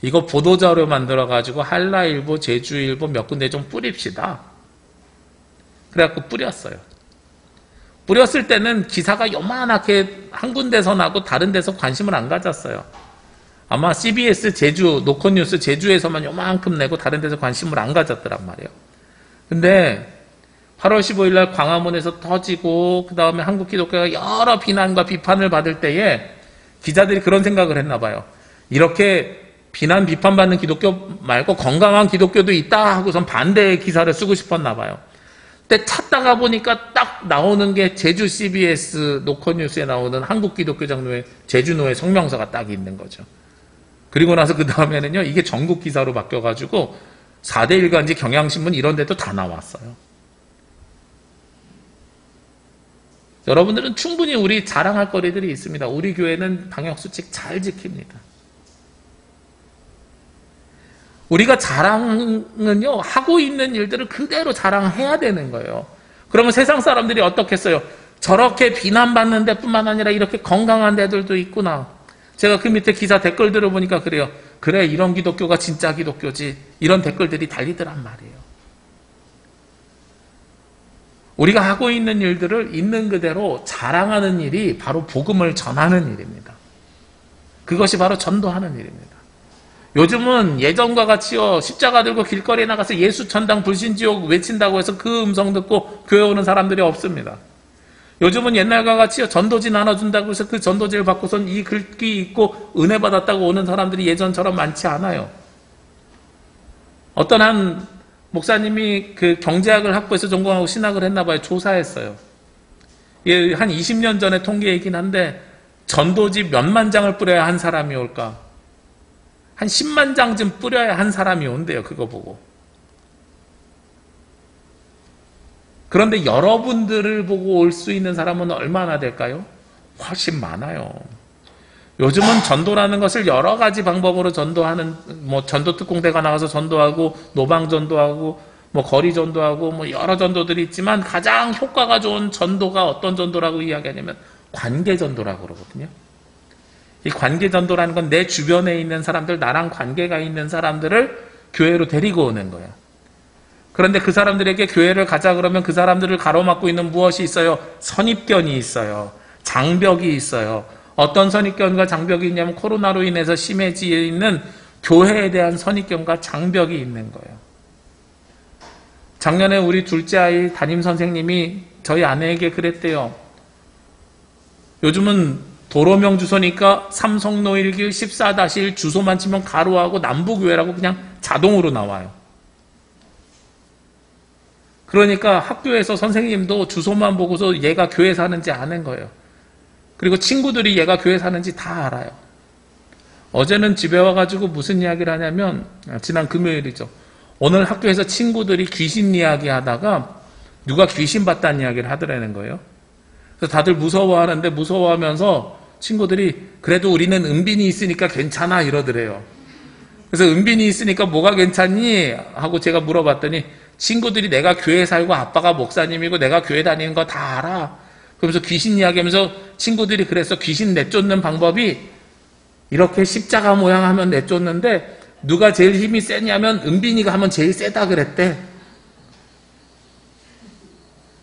이거 보도자료 만들어가지고 한라일보, 제주일보 몇 군데 좀 뿌립시다. 그래갖고 뿌렸어요. 뿌렸을 때는 기사가 요만하게 한 군데서 나고 다른 데서 관심을 안 가졌어요. 아마 CBS 제주, 노컷뉴스 제주에서만 요만큼 내고 다른 데서 관심을 안 가졌더란 말이에요. 근데 8월 15일 날 광화문에서 터지고 그 다음에 한국 기독교가 여러 비난과 비판을 받을 때에 기자들이 그런 생각을 했나 봐요. 이렇게 비난 비판받는 기독교 말고 건강한 기독교도 있다 하고선 반대의 기사를 쓰고 싶었나 봐요. 근데 찾다가 보니까 딱 나오는 게 제주 CBS 노컷뉴스에 나오는 한국기독교장로회 제주노회 성명서가 딱 있는 거죠. 그리고 나서 그 다음에는요 이게 전국 기사로 바뀌어가지고 4대 일간지 경향신문 이런 데도 다 나왔어요. 여러분들은 충분히 우리 자랑할 거리들이 있습니다. 우리 교회는 방역수칙 잘 지킵니다. 우리가 자랑은요 하고 있는 일들을 그대로 자랑해야 되는 거예요. 그러면 세상 사람들이 어떻겠어요? 저렇게 비난받는 데뿐만 아니라 이렇게 건강한 데들도 있구나. 제가 그 밑에 기사 댓글 들어보니까 그래요. 그래 이런 기독교가 진짜 기독교지. 이런 댓글들이 달리더란 말이에요. 우리가 하고 있는 일들을 있는 그대로 자랑하는 일이 바로 복음을 전하는 일입니다. 그것이 바로 전도하는 일입니다. 요즘은 예전과 같이요 십자가 들고 길거리에 나가서 예수 천당 불신지옥 외친다고 해서 그 음성 듣고 교회 오는 사람들이 없습니다. 요즘은 옛날과 같이요 전도지 나눠준다고 해서 그 전도지를 받고선 이 글귀 읽고 은혜 받았다고 오는 사람들이 예전처럼 많지 않아요. 어떤 한 목사님이 그 경제학을 학부에서 전공하고 신학을 했나 봐요. 조사했어요. 이게 한 20년 전에 통계이긴 한데 전도지 몇만 장을 뿌려야 한 사람이 올까? 한 10만 장쯤 뿌려야 한 사람이 온대요. 그거 보고. 그런데 여러분들을 보고 올 수 있는 사람은 얼마나 될까요? 훨씬 많아요. 요즘은 전도라는 것을 여러 가지 방법으로 전도하는, 전도 특공대가 나가서 전도하고, 노방 전도하고, 거리 전도하고, 여러 전도들이 있지만 가장 효과가 좋은 전도가 어떤 전도라고 이야기하냐면 관계 전도라고 그러거든요. 이 관계 전도라는 건 내 주변에 있는 사람들, 나랑 관계가 있는 사람들을 교회로 데리고 오는 거예요. 그런데 그 사람들에게 교회를 가자 그러면 그 사람들을 가로막고 있는 무엇이 있어요? 선입견이 있어요. 장벽이 있어요. 어떤 선입견과 장벽이 있냐면 코로나로 인해서 심해지어 있는 교회에 대한 선입견과 장벽이 있는 거예요. 작년에 우리 둘째 아이 담임선생님이 저희 아내에게 그랬대요. 요즘은 도로명 주소니까 삼성노일길 14-1 주소만 치면 가로하고 남부교회라고 그냥 자동으로 나와요. 그러니까 학교에서 선생님도 주소만 보고서 얘가 교회 사는지 아는 거예요. 그리고 친구들이 얘가 교회 사는지 다 알아요. 어제는 집에 와가지고 무슨 이야기를 하냐면, 지난 금요일이죠. 오늘 학교에서 친구들이 귀신 이야기 하다가 누가 귀신 봤다는 이야기를 하더라는 거예요. 그래서 다들 무서워하는데 무서워하면서 친구들이 그래도 우리는 은빈이 있으니까 괜찮아 이러더래요. 그래서 은빈이 있으니까 뭐가 괜찮니? 하고 제가 물어봤더니 친구들이 내가 교회 살고 아빠가 목사님이고 내가 교회 다니는 거 다 알아. 그러면서 귀신 이야기하면서 친구들이 그래서 귀신 내쫓는 방법이 이렇게 십자가 모양 하면 내쫓는데 누가 제일 힘이 세냐면 은빈이가 하면 제일 세다 그랬대.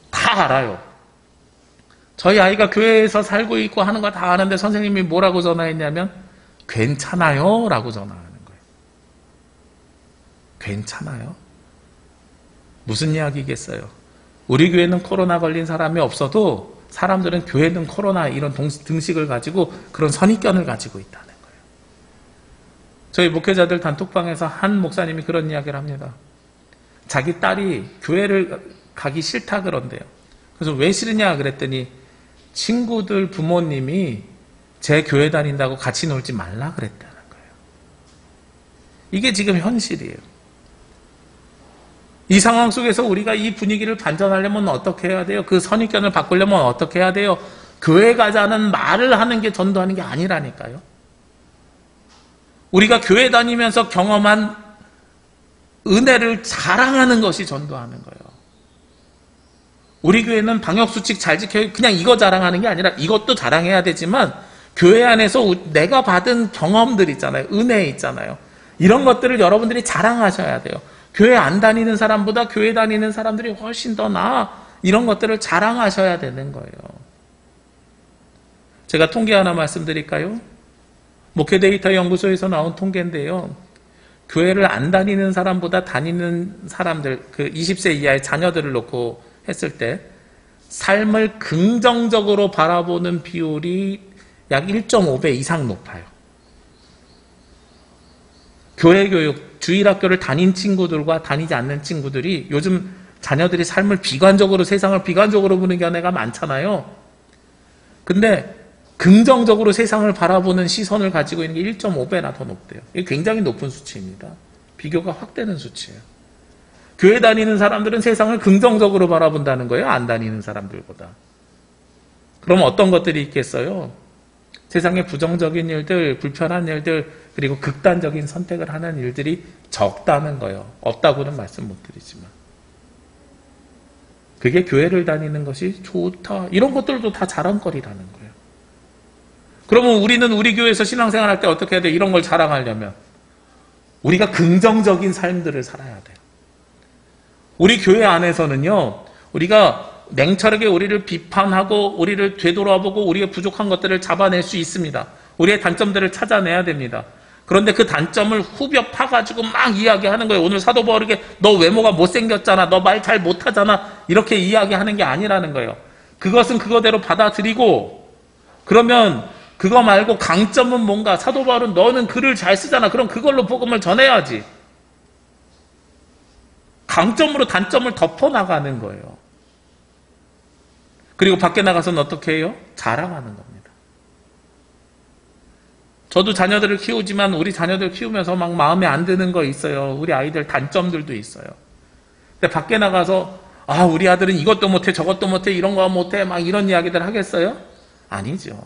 다 알아요. 저희 아이가 교회에서 살고 있고 하는 거 다 아는데 선생님이 뭐라고 전화했냐면 괜찮아요 라고 전화하는 거예요. 괜찮아요? 무슨 이야기겠어요? 우리 교회는 코로나 걸린 사람이 없어도 사람들은 교회는 코로나 이런 등식을 가지고 그런 선입견을 가지고 있다는 거예요. 저희 목회자들 단톡방에서 한 목사님이 그런 이야기를 합니다. 자기 딸이 교회를 가기 싫다 그런대요. 그래서 왜 싫으냐 그랬더니 친구들 부모님이 제 교회 다닌다고 같이 놀지 말라 그랬다는 거예요. 이게 지금 현실이에요. 이 상황 속에서 우리가 이 분위기를 반전하려면 어떻게 해야 돼요? 그 선입견을 바꾸려면 어떻게 해야 돼요? 교회 가자는 말을 하는 게 전도하는 게 아니라니까요. 우리가 교회 다니면서 경험한 은혜를 자랑하는 것이 전도하는 거예요. 우리 교회는 방역수칙 잘 지켜요. 그냥 이거 자랑하는 게 아니라 이것도 자랑해야 되지만 교회 안에서 내가 받은 경험들 있잖아요. 은혜 있잖아요. 이런 것들을 여러분들이 자랑하셔야 돼요. 교회 안 다니는 사람보다 교회 다니는 사람들이 훨씬 더 나아. 이런 것들을 자랑하셔야 되는 거예요. 제가 통계 하나 말씀드릴까요? 목회데이터 연구소에서 나온 통계인데요. 교회를 안 다니는 사람보다 다니는 사람들, 그 20세 이하의 자녀들을 놓고 했을 때 삶을 긍정적으로 바라보는 비율이 약 1.5배 이상 높아요. 교회 교육, 주일학교를 다닌 친구들과 다니지 않는 친구들이 요즘 자녀들이 삶을 비관적으로, 세상을 비관적으로 보는 견해가 많잖아요. 근데 긍정적으로 세상을 바라보는 시선을 가지고 있는 게 1.5배나 더 높대요. 이게 굉장히 높은 수치입니다. 비교가 확 되는 수치예요. 교회 다니는 사람들은 세상을 긍정적으로 바라본다는 거예요. 안 다니는 사람들보다. 그럼 어떤 것들이 있겠어요? 세상에 부정적인 일들, 불편한 일들, 그리고 극단적인 선택을 하는 일들이 적다는 거예요. 없다고는 말씀 못 드리지만. 그게 교회를 다니는 것이 좋다. 이런 것들도 다 자랑거리라는 거예요. 그러면 우리는 우리 교회에서 신앙생활 할 때 어떻게 해야 돼요? 이런 걸 자랑하려면 우리가 긍정적인 삶들을 살아야 돼요. 우리 교회 안에서는요, 우리가 냉철하게 우리를 비판하고 우리를 되돌아보고 우리의 부족한 것들을 잡아낼 수 있습니다. 우리의 단점들을 찾아내야 됩니다. 그런데 그 단점을 후벼 파가지고 막 이야기하는 거예요. 오늘 사도 바울에게 너 외모가 못생겼잖아, 너 말 잘 못하잖아, 이렇게 이야기하는 게 아니라는 거예요. 그것은 그거대로 받아들이고, 그러면 그거 말고 강점은 뭔가, 사도 바울은 너는 글을 잘 쓰잖아, 그럼 그걸로 복음을 전해야지. 강점으로 단점을 덮어나가는 거예요. 그리고 밖에 나가서는 어떻게 해요? 자랑하는 겁니다. 저도 자녀들을 키우지만 우리 자녀들 키우면서 막 마음에 안 드는 거 있어요. 우리 아이들 단점들도 있어요. 근데 밖에 나가서 아, 우리 아들은 이것도 못해 저것도 못해 이런 거 못해 막 이런 이야기들 하겠어요? 아니죠.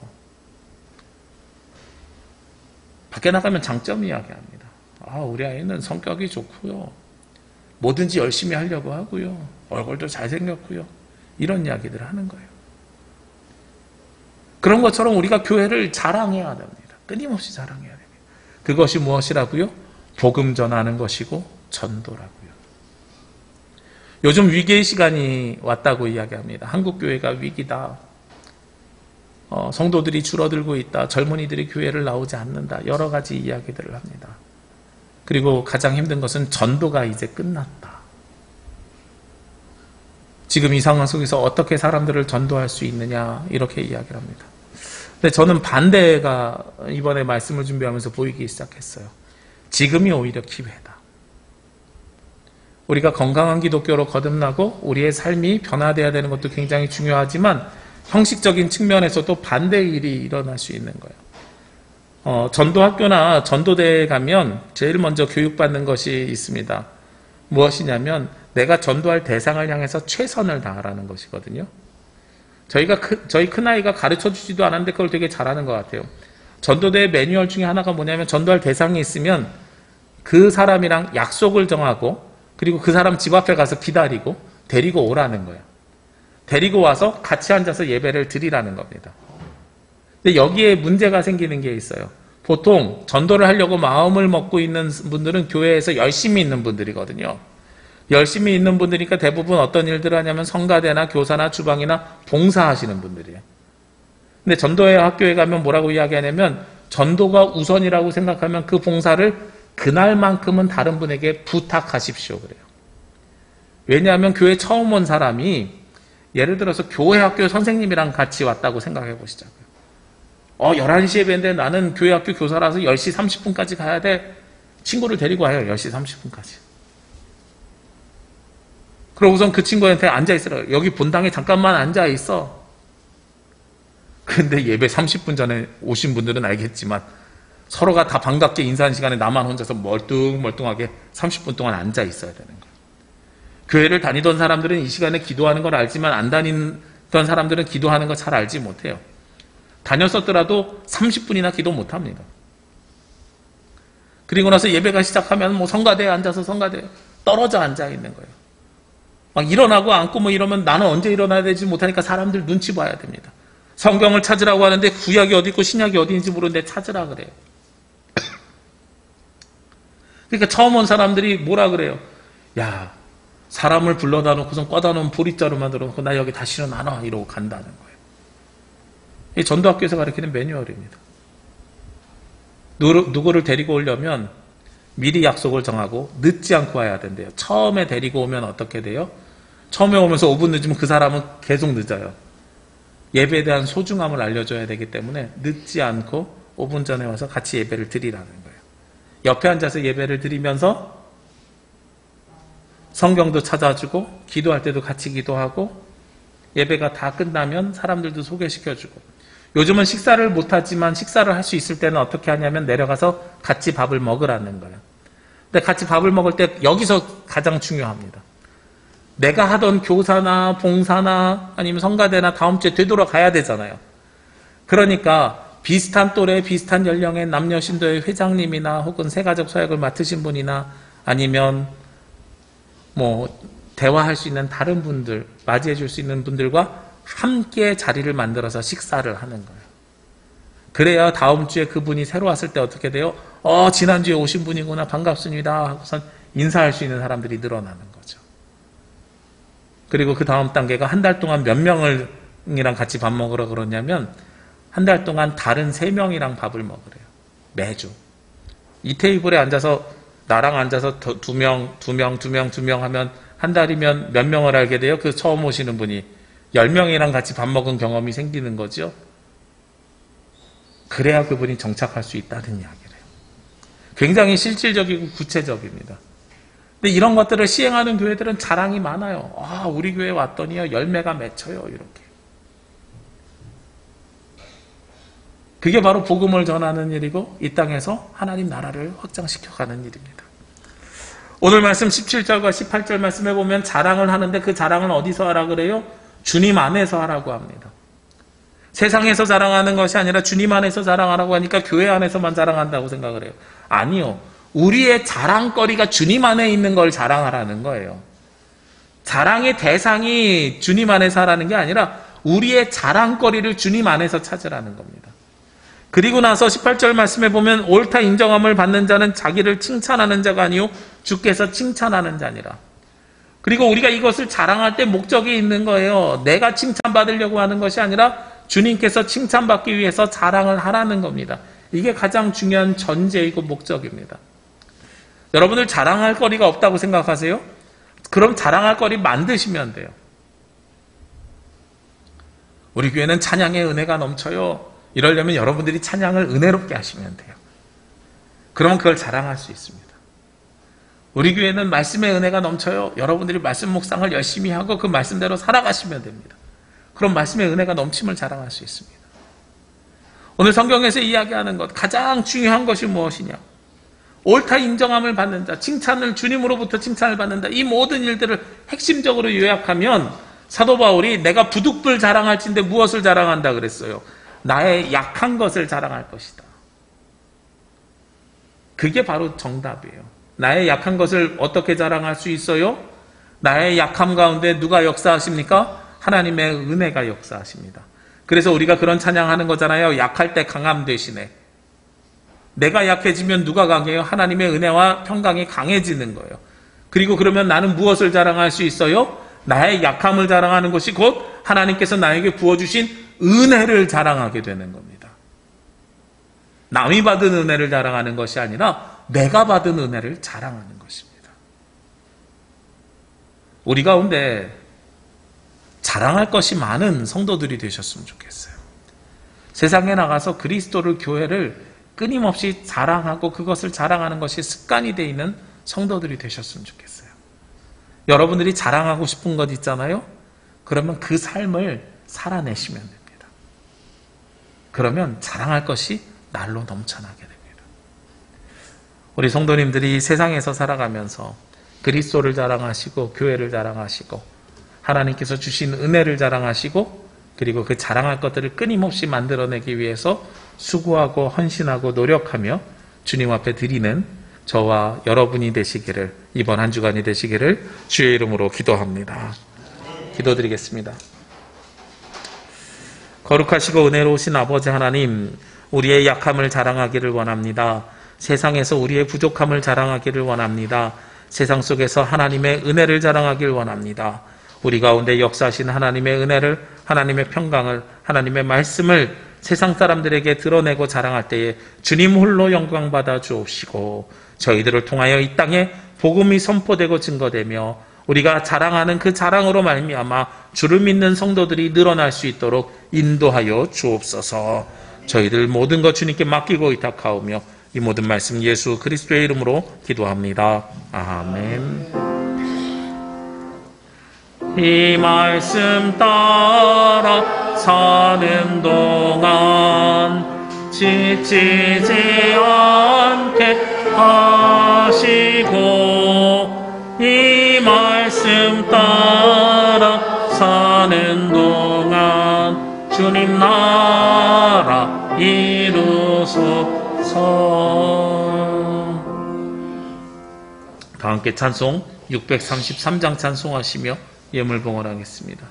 밖에 나가면 장점 이야기합니다. 아, 우리 아이는 성격이 좋고요. 뭐든지 열심히 하려고 하고요. 얼굴도 잘생겼고요. 이런 이야기들을 하는 거예요. 그런 것처럼 우리가 교회를 자랑해야 됩니다. 끊임없이 자랑해야 됩니다. 그것이 무엇이라고요? 복음 전하는 것이고 전도라고요. 요즘 위기의 시간이 왔다고 이야기합니다. 한국 교회가 위기다. 성도들이 줄어들고 있다. 젊은이들이 교회를 나오지 않는다. 여러 가지 이야기들을 합니다. 그리고 가장 힘든 것은 전도가 이제 끝났다. 지금 이 상황 속에서 어떻게 사람들을 전도할 수 있느냐 이렇게 이야기를 합니다. 근데 저는 반대가 이번에 말씀을 준비하면서 보이기 시작했어요. 지금이 오히려 기회다. 우리가 건강한 기독교로 거듭나고 우리의 삶이 변화되어야 되는 것도 굉장히 중요하지만 형식적인 측면에서도 반대의 일이 일어날 수 있는 거예요. 전도학교나 전도대에 가면 제일 먼저 교육받는 것이 있습니다. 무엇이냐면 내가 전도할 대상을 향해서 최선을 다하라는 것이거든요. 저희 큰아이가 가르쳐주지도 않았는데 그걸 되게 잘하는 것 같아요. 전도대 매뉴얼 중에 하나가 뭐냐면 전도할 대상이 있으면 그 사람이랑 약속을 정하고 그리고 그 사람 집 앞에 가서 기다리고 데리고 오라는 거예요. 데리고 와서 같이 앉아서 예배를 드리라는 겁니다. 근데 여기에 문제가 생기는 게 있어요. 보통 전도를 하려고 마음을 먹고 있는 분들은 교회에서 열심히 있는 분들이거든요. 열심히 있는 분들이니까 대부분 어떤 일들을 하냐면 성가대나 교사나 주방이나 봉사하시는 분들이에요. 근데 전도회 학교에 가면 뭐라고 이야기하냐면 전도가 우선이라고 생각하면 그 봉사를 그날만큼은 다른 분에게 부탁하십시오 그래요. 왜냐하면 교회 처음 온 사람이 예를 들어서 교회 학교 선생님이랑 같이 왔다고 생각해 보시자고요. 11시 예배인데 나는 교회 학교 교사라서 10시 30분까지 가야 돼. 친구를 데리고 와요. 10시 30분까지. 그러고선 그 친구한테 앉아있으라. 여기 본당에 잠깐만 앉아있어. 근데 예배 30분 전에 오신 분들은 알겠지만 서로가 다 반갑게 인사하는 시간에 나만 혼자서 멀뚱멀뚱하게 30분 동안 앉아있어야 되는 거예요. 교회를 다니던 사람들은 이 시간에 기도하는 걸 알지만 안 다니던 사람들은 기도하는 걸 잘 알지 못해요. 다녔었더라도 30분이나 기도 못합니다. 그리고 나서 예배가 시작하면 뭐 성가대에 앉아서 성가대에 떨어져 앉아있는 거예요. 막 일어나고 앉고 뭐 이러면 나는 언제 일어나야 되지 못하니까 사람들 눈치 봐야 됩니다. 성경을 찾으라고 하는데 구약이 어디 있고 신약이 어디 있는지 모르는데 찾으라 그래요. 그러니까 처음 온 사람들이 뭐라 그래요? 야, 사람을 불러다 놓고선 꿔다 놓은 보리자루 만들어 놓고 나 여기 다시는 안 와 이러고 간다는 거예요. 이 전도학교에서 가르치는 매뉴얼입니다. 누구를 데리고 오려면 미리 약속을 정하고 늦지 않고 와야 된대요. 처음에 데리고 오면 어떻게 돼요? 처음에 오면서 5분 늦으면 그 사람은 계속 늦어요. 예배에 대한 소중함을 알려줘야 되기 때문에 늦지 않고 5분 전에 와서 같이 예배를 드리라는 거예요. 옆에 앉아서 예배를 드리면서 성경도 찾아주고 기도할 때도 같이 기도하고 예배가 다 끝나면 사람들도 소개시켜주고 요즘은 식사를 못하지만 식사를 할 수 있을 때는 어떻게 하냐면 내려가서 같이 밥을 먹으라는 거예요. 근데 같이 밥을 먹을 때 여기서 가장 중요합니다. 내가 하던 교사나 봉사나 아니면 성가대나 다음 주에 되돌아가야 되잖아요. 그러니까 비슷한 또래 비슷한 연령의 남녀 신도의 회장님이나 혹은 새가족 사역을 맡으신 분이나 아니면 뭐 대화할 수 있는 다른 분들, 맞이해 줄 수 있는 분들과 함께 자리를 만들어서 식사를 하는 거예요. 그래야 다음 주에 그분이 새로 왔을 때 어떻게 돼요? 지난주에 오신 분이구나 반갑습니다 하고선 인사할 수 있는 사람들이 늘어나는 거죠. 그리고 그 다음 단계가 한 달 동안 몇 명이랑 같이 밥 먹으러 그러냐면 한 달 동안 다른 3명이랑 밥을 먹으래요. 매주. 이 테이블에 앉아서 나랑 앉아서 2명 하면 한 달이면 몇 명을 알게 돼요? 그 처음 오시는 분이 10명이랑 같이 밥 먹은 경험이 생기는 거죠. 그래야 그분이 정착할 수 있다는 이야기래요. 굉장히 실질적이고 구체적입니다. 근데 이런 것들을 시행하는 교회들은 자랑이 많아요. 우리 교회 왔더니요 열매가 맺혀요 이렇게. 그게 바로 복음을 전하는 일이고 이 땅에서 하나님 나라를 확장시켜가는 일입니다. 오늘 말씀 17절과 18절 말씀에 보면 자랑을 하는데 그 자랑은 어디서 하라 그래요? 주님 안에서 하라고 합니다. 세상에서 자랑하는 것이 아니라 주님 안에서 자랑하라고 하니까 교회 안에서만 자랑한다고 생각을 해요. 아니요. 우리의 자랑거리가 주님 안에 있는 걸 자랑하라는 거예요. 자랑의 대상이 주님 안에서 하라는 게 아니라 우리의 자랑거리를 주님 안에서 찾으라는 겁니다. 그리고 나서 18절 말씀에 보면 옳다 인정함을 받는 자는 자기를 칭찬하는 자가 아니요 주께서 칭찬하는 자니라. 그리고 우리가 이것을 자랑할 때 목적이 있는 거예요. 내가 칭찬받으려고 하는 것이 아니라 주님께서 칭찬받기 위해서 자랑을 하라는 겁니다. 이게 가장 중요한 전제이고 목적입니다. 여러분들 자랑할 거리가 없다고 생각하세요? 그럼 자랑할 거리 만드시면 돼요. 우리 교회는 찬양의 은혜가 넘쳐요. 이러려면 여러분들이 찬양을 은혜롭게 하시면 돼요. 그러면 그걸 자랑할 수 있습니다. 우리 교회는 말씀의 은혜가 넘쳐요. 여러분들이 말씀 묵상을 열심히 하고 그 말씀대로 살아가시면 됩니다. 그런 말씀의 은혜가 넘침을 자랑할 수 있습니다. 오늘 성경에서 이야기하는 것, 가장 중요한 것이 무엇이냐? 옳다 인정함을 받는 자, 칭찬을, 주님으로부터 칭찬을 받는다. 이 모든 일들을 핵심적으로 요약하면 사도 바울이 내가 부득불 자랑할진데 무엇을 자랑한다 그랬어요? 나의 약한 것을 자랑할 것이다. 그게 바로 정답이에요. 나의 약한 것을 어떻게 자랑할 수 있어요? 나의 약함 가운데 누가 역사하십니까? 하나님의 은혜가 역사하십니다. 그래서 우리가 그런 찬양하는 거잖아요. 약할 때 강함 대신에. 내가 약해지면 누가 강해요? 하나님의 은혜와 평강이 강해지는 거예요. 그리고 그러면 나는 무엇을 자랑할 수 있어요? 나의 약함을 자랑하는 것이 곧 하나님께서 나에게 부어주신 은혜를 자랑하게 되는 겁니다. 남이 받은 은혜를 자랑하는 것이 아니라 내가 받은 은혜를 자랑하는 것입니다. 우리 가운데 자랑할 것이 많은 성도들이 되셨으면 좋겠어요. 세상에 나가서 그리스도를, 교회를 끊임없이 자랑하고 그것을 자랑하는 것이 습관이 되어 있는 성도들이 되셨으면 좋겠어요. 여러분들이 자랑하고 싶은 것 있잖아요. 그러면 그 삶을 살아내시면 됩니다. 그러면 자랑할 것이 날로 넘쳐나게 됩니다. 우리 성도님들이 세상에서 살아가면서 그리스도를 자랑하시고 교회를 자랑하시고 하나님께서 주신 은혜를 자랑하시고 그리고 그 자랑할 것들을 끊임없이 만들어내기 위해서 수고하고 헌신하고 노력하며 주님 앞에 드리는 저와 여러분이 되시기를, 이번 한 주간이 되시기를 주의 이름으로 기도합니다. 기도드리겠습니다. 거룩하시고 은혜로우신 아버지 하나님, 우리의 약함을 자랑하기를 원합니다. 세상에서 우리의 부족함을 자랑하기를 원합니다. 세상 속에서 하나님의 은혜를 자랑하기를 원합니다. 우리 가운데 역사하신 하나님의 은혜를, 하나님의 평강을, 하나님의 말씀을 세상 사람들에게 드러내고 자랑할 때에 주님 홀로 영광받아 주옵시고 저희들을 통하여 이 땅에 복음이 선포되고 증거되며 우리가 자랑하는 그 자랑으로 말미암아 주를 믿는 성도들이 늘어날 수 있도록 인도하여 주옵소서. 저희들 모든 것 주님께 맡기고 의탁하오며 이 모든 말씀 예수 그리스도의 이름으로 기도합니다. 아멘. 이 말씀 따라 사는 동안 지치지 않게 하시고 이 말씀 따라 사는 동안 주님 나라 이루소서. 다 함께 찬송 633장 찬송하시며 예물 봉헌하겠습니다.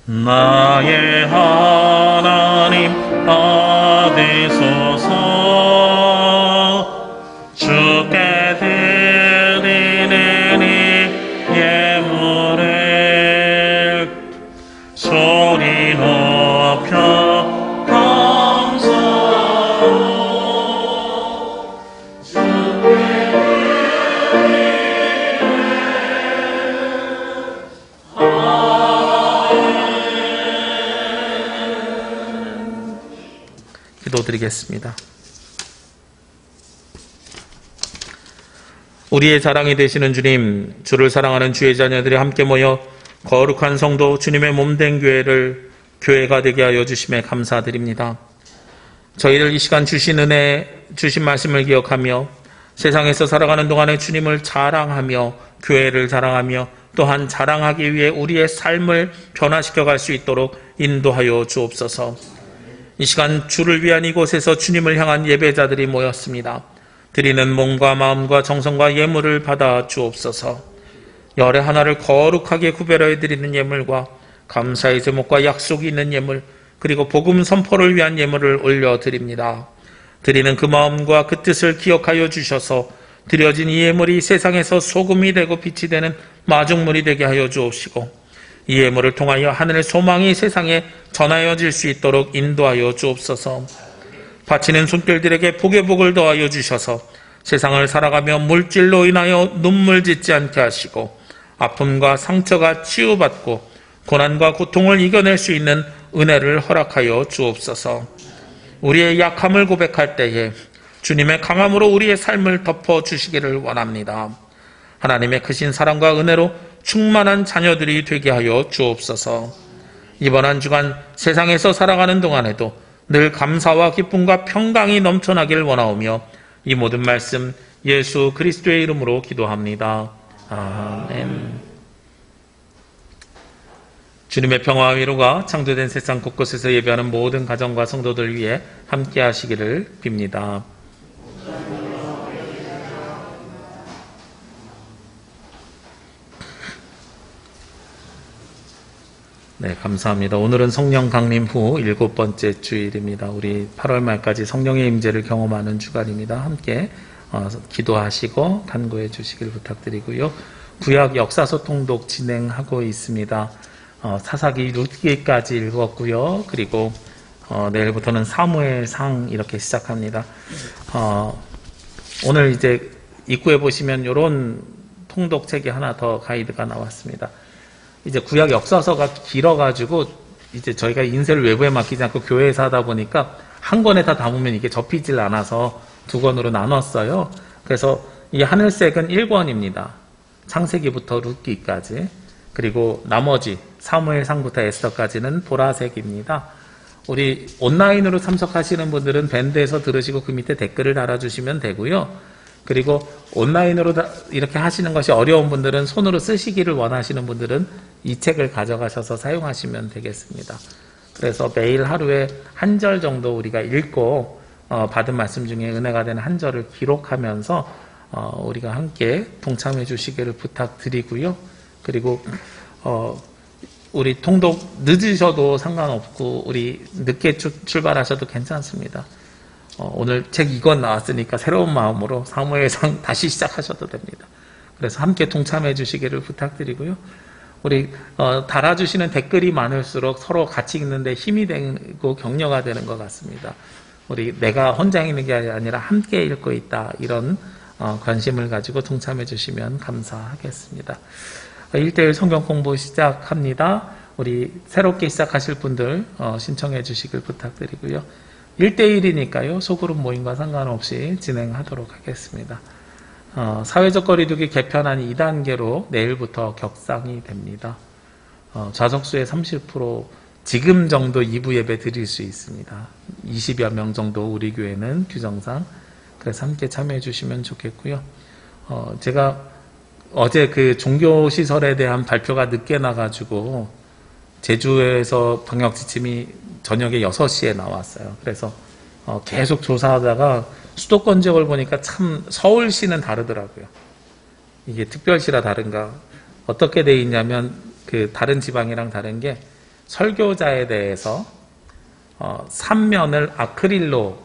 나의 하나님 받으소서. 주께 드리는 이 예물을 소리 높여 감사하오. 주께 기도드리겠습니다. 우리의 자랑이 되시는 주님, 주를 사랑하는 주의 자녀들이 함께 모여 거룩한 성도 주님의 몸된 교회를 교회가 되게 하여 주심에 감사드립니다. 저희들 이 시간 주신 은혜, 주신 말씀을 기억하며 세상에서 살아가는 동안에 주님을 자랑하며 교회를 자랑하며 또한 자랑하기 위해 우리의 삶을 변화시켜 갈 수 있도록 인도하여 주옵소서. 이 시간 주를 위한 이곳에서 주님을 향한 예배자들이 모였습니다. 드리는 몸과 마음과 정성과 예물을 받아 주옵소서. 열의 하나를 거룩하게 구별하여 드리는 예물과 감사의 제목과 약속이 있는 예물, 그리고 복음 선포를 위한 예물을 올려드립니다. 드리는 그 마음과 그 뜻을 기억하여 주셔서 드려진 이 예물이 세상에서 소금이 되고 빛이 되는 마중물이 되게 하여 주옵시고 이 예물을 통하여 하늘의 소망이 세상에 전하여질 수 있도록 인도하여 주옵소서. 바치는 손길들에게 복의 복을 더하여 주셔서 세상을 살아가며 물질로 인하여 눈물 짓지 않게 하시고 아픔과 상처가 치유받고 고난과 고통을 이겨낼 수 있는 은혜를 허락하여 주옵소서. 우리의 약함을 고백할 때에 주님의 강함으로 우리의 삶을 덮어주시기를 원합니다. 하나님의 크신 사랑과 은혜로 충만한 자녀들이 되게 하여 주옵소서. 이번 한 주간 세상에서 살아가는 동안에도 늘 감사와 기쁨과 평강이 넘쳐나길 원하오며 이 모든 말씀 예수 그리스도의 이름으로 기도합니다. 아멘. 주님의 평화와 위로가 창조된 세상 곳곳에서 예배하는 모든 가정과 성도들 위해 함께 하시기를 빕니다. 네, 감사합니다. 오늘은 성령 강림 후 7번째 주일입니다. 우리 8월 말까지 성령의 임재를 경험하는 주간입니다. 함께 기도하시고 간구해 주시길 부탁드리고요. 구약 역사서 통독 진행하고 있습니다. 사사기 룻기까지 읽었고요. 그리고 내일부터는 사무엘상 이렇게 시작합니다. 오늘 이제 입구에 보시면 이런 통독책이 하나 더 가이드가 나왔습니다. 이제 구약 역사서가 길어가지고 이제 저희가 인쇄를 외부에 맡기지 않고 교회에서 하다 보니까 한 권에 다 담으면 이게 접히질 않아서 2권으로 나눴어요. 그래서 이 하늘색은 1권입니다. 창세기부터 룻기까지. 그리고 나머지 사무엘상부터 에스더까지는 보라색입니다. 우리 온라인으로 참석하시는 분들은 밴드에서 들으시고 그 밑에 댓글을 달아주시면 되고요. 그리고 온라인으로 이렇게 하시는 것이 어려운 분들은 손으로 쓰시기를 원하시는 분들은 이 책을 가져가셔서 사용하시면 되겠습니다. 그래서 매일 하루에 한 절 정도 우리가 읽고 받은 말씀 중에 은혜가 되는 한 절을 기록하면서 우리가 함께 동참해 주시기를 부탁드리고요. 그리고 우리 통독 늦으셔도 상관없고 우리 늦게 출발하셔도 괜찮습니다. 오늘 책 2권 나왔으니까 새로운 마음으로 사무엘상 다시 시작하셔도 됩니다. 그래서 함께 동참해 주시기를 부탁드리고요. 우리 달아주시는 댓글이 많을수록 서로 같이 읽는데 힘이 되고 격려가 되는 것 같습니다. 우리 내가 혼자 읽는 게 아니라 함께 읽고 있다 이런 관심을 가지고 동참해 주시면 감사하겠습니다. 1대1 성경 공부 시작합니다. 우리 새롭게 시작하실 분들 신청해 주시길 부탁드리고요. 1대1이니까요. 소그룹 모임과 상관없이 진행하도록 하겠습니다. 사회적 거리두기 개편안 2단계로 내일부터 격상이 됩니다. 좌석수의 30% 지금 정도 2부 예배 드릴 수 있습니다. 20여 명 정도 우리 교회는 규정상. 그래서 함께 참여해 주시면 좋겠고요. 제가 어제 그 종교시설에 대한 발표가 늦게 나가지고 제주에서 방역 지침이 저녁에 6시에 나왔어요. 그래서 계속 조사하다가 수도권 지역을 보니까 참 서울시는 다르더라고요. 이게 특별시라 다른가. 어떻게 돼 있냐면 그 다른 지방이랑 다른 게 설교자에 대해서 3면을 아크릴로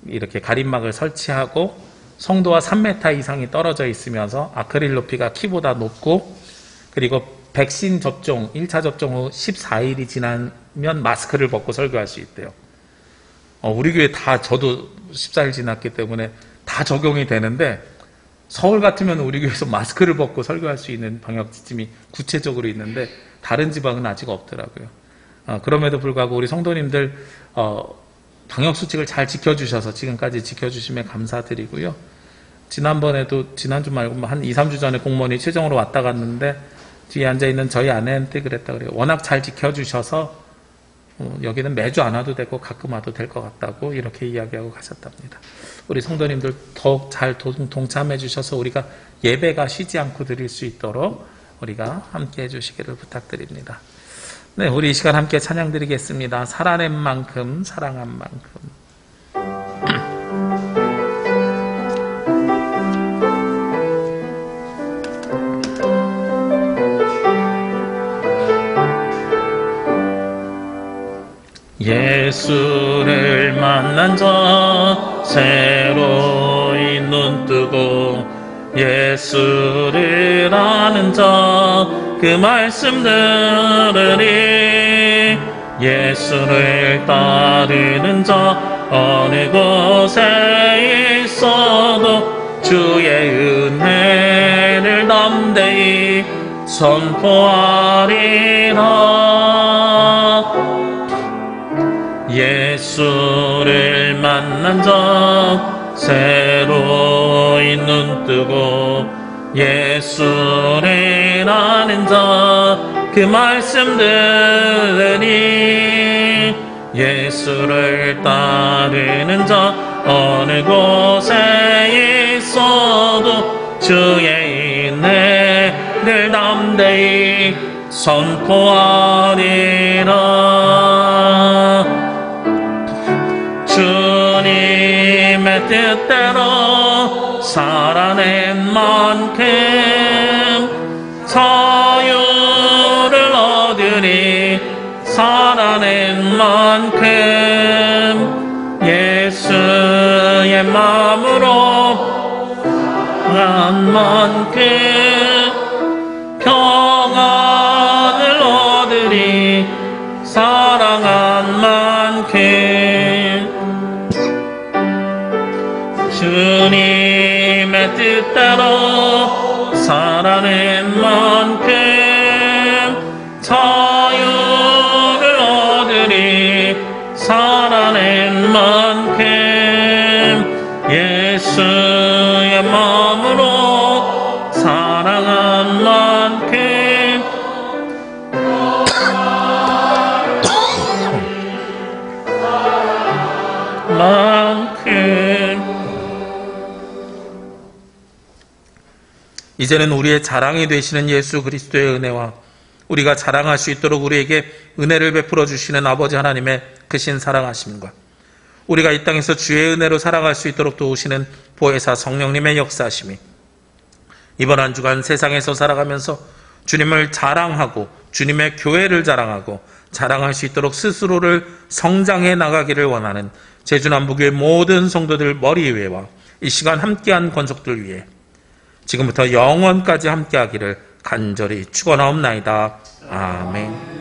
이렇게 가림막을 설치하고 성도와 3m 이상이 떨어져 있으면서 아크릴 높이가 키보다 높고 그리고 백신 접종, 1차 접종 후 14일이 지나면 마스크를 벗고 설교할 수 있대요. 우리 교회 다 저도 14일 지났기 때문에 다 적용이 되는데 서울 같으면 우리 교회에서 마스크를 벗고 설교할 수 있는 방역 지침이 구체적으로 있는데 다른 지방은 아직 없더라고요. 그럼에도 불구하고 우리 성도님들 방역수칙을 잘 지켜주셔서 지금까지 지켜주심에 감사드리고요. 지난번에도 지난주 말고 한 2, 3주 전에 공무원이 최종으로 왔다 갔는데 뒤에 앉아있는 저희 아내한테 그랬다 그래요. 워낙 잘 지켜주셔서 여기는 매주 안 와도 되고 가끔 와도 될 것 같다고 이렇게 이야기하고 가셨답니다. 우리 성도님들 더욱 잘 동참해 주셔서 우리가 예배가 쉬지 않고 드릴 수 있도록 우리가 함께 해주시기를 부탁드립니다. 네, 우리 이 시간 함께 찬양 드리겠습니다. 살아낸 만큼 사랑한 만큼. 예수를 만난 자 새로이 눈 뜨고 예수를 아는 자 그 말씀 들으니 예수를 따르는 자 어느 곳에 있어도 주의 은혜를 담대히 선포하리라. 예수를 만난 자 새로이 눈뜨고 예수를 아는 자 그 말씀 들으니 예수를 따르는 자 어느 곳에 있어도 주의 은혜를 담대히 선포하리라. 주님의 뜻대로 살아낸 만큼 자유를 얻으리. 살아낸 만큼 예수의 마음으로 한 만큼 평안을 얻으리. 사랑한 만큼 주님의 뜻대로 살아낸 만큼 자유를 얻으리. 살아낸 만큼 예수의 마음으로 사랑한 만큼 이제는 우리의 자랑이 되시는 예수 그리스도의 은혜와 우리가 자랑할 수 있도록 우리에게 은혜를 베풀어 주시는 아버지 하나님의 크신 사랑하심과 우리가 이 땅에서 주의 은혜로 살아갈 수 있도록 도우시는 보혜사 성령님의 역사하심이 이번 한 주간 세상에서 살아가면서 주님을 자랑하고 주님의 교회를 자랑하고 자랑할 수 있도록 스스로를 성장해 나가기를 원하는 제주남북교회 모든 성도들 머리 위에와 이 시간 함께한 권속들 위해 지금부터 영원까지 함께하기를 간절히 축원하옵나이다. 아멘.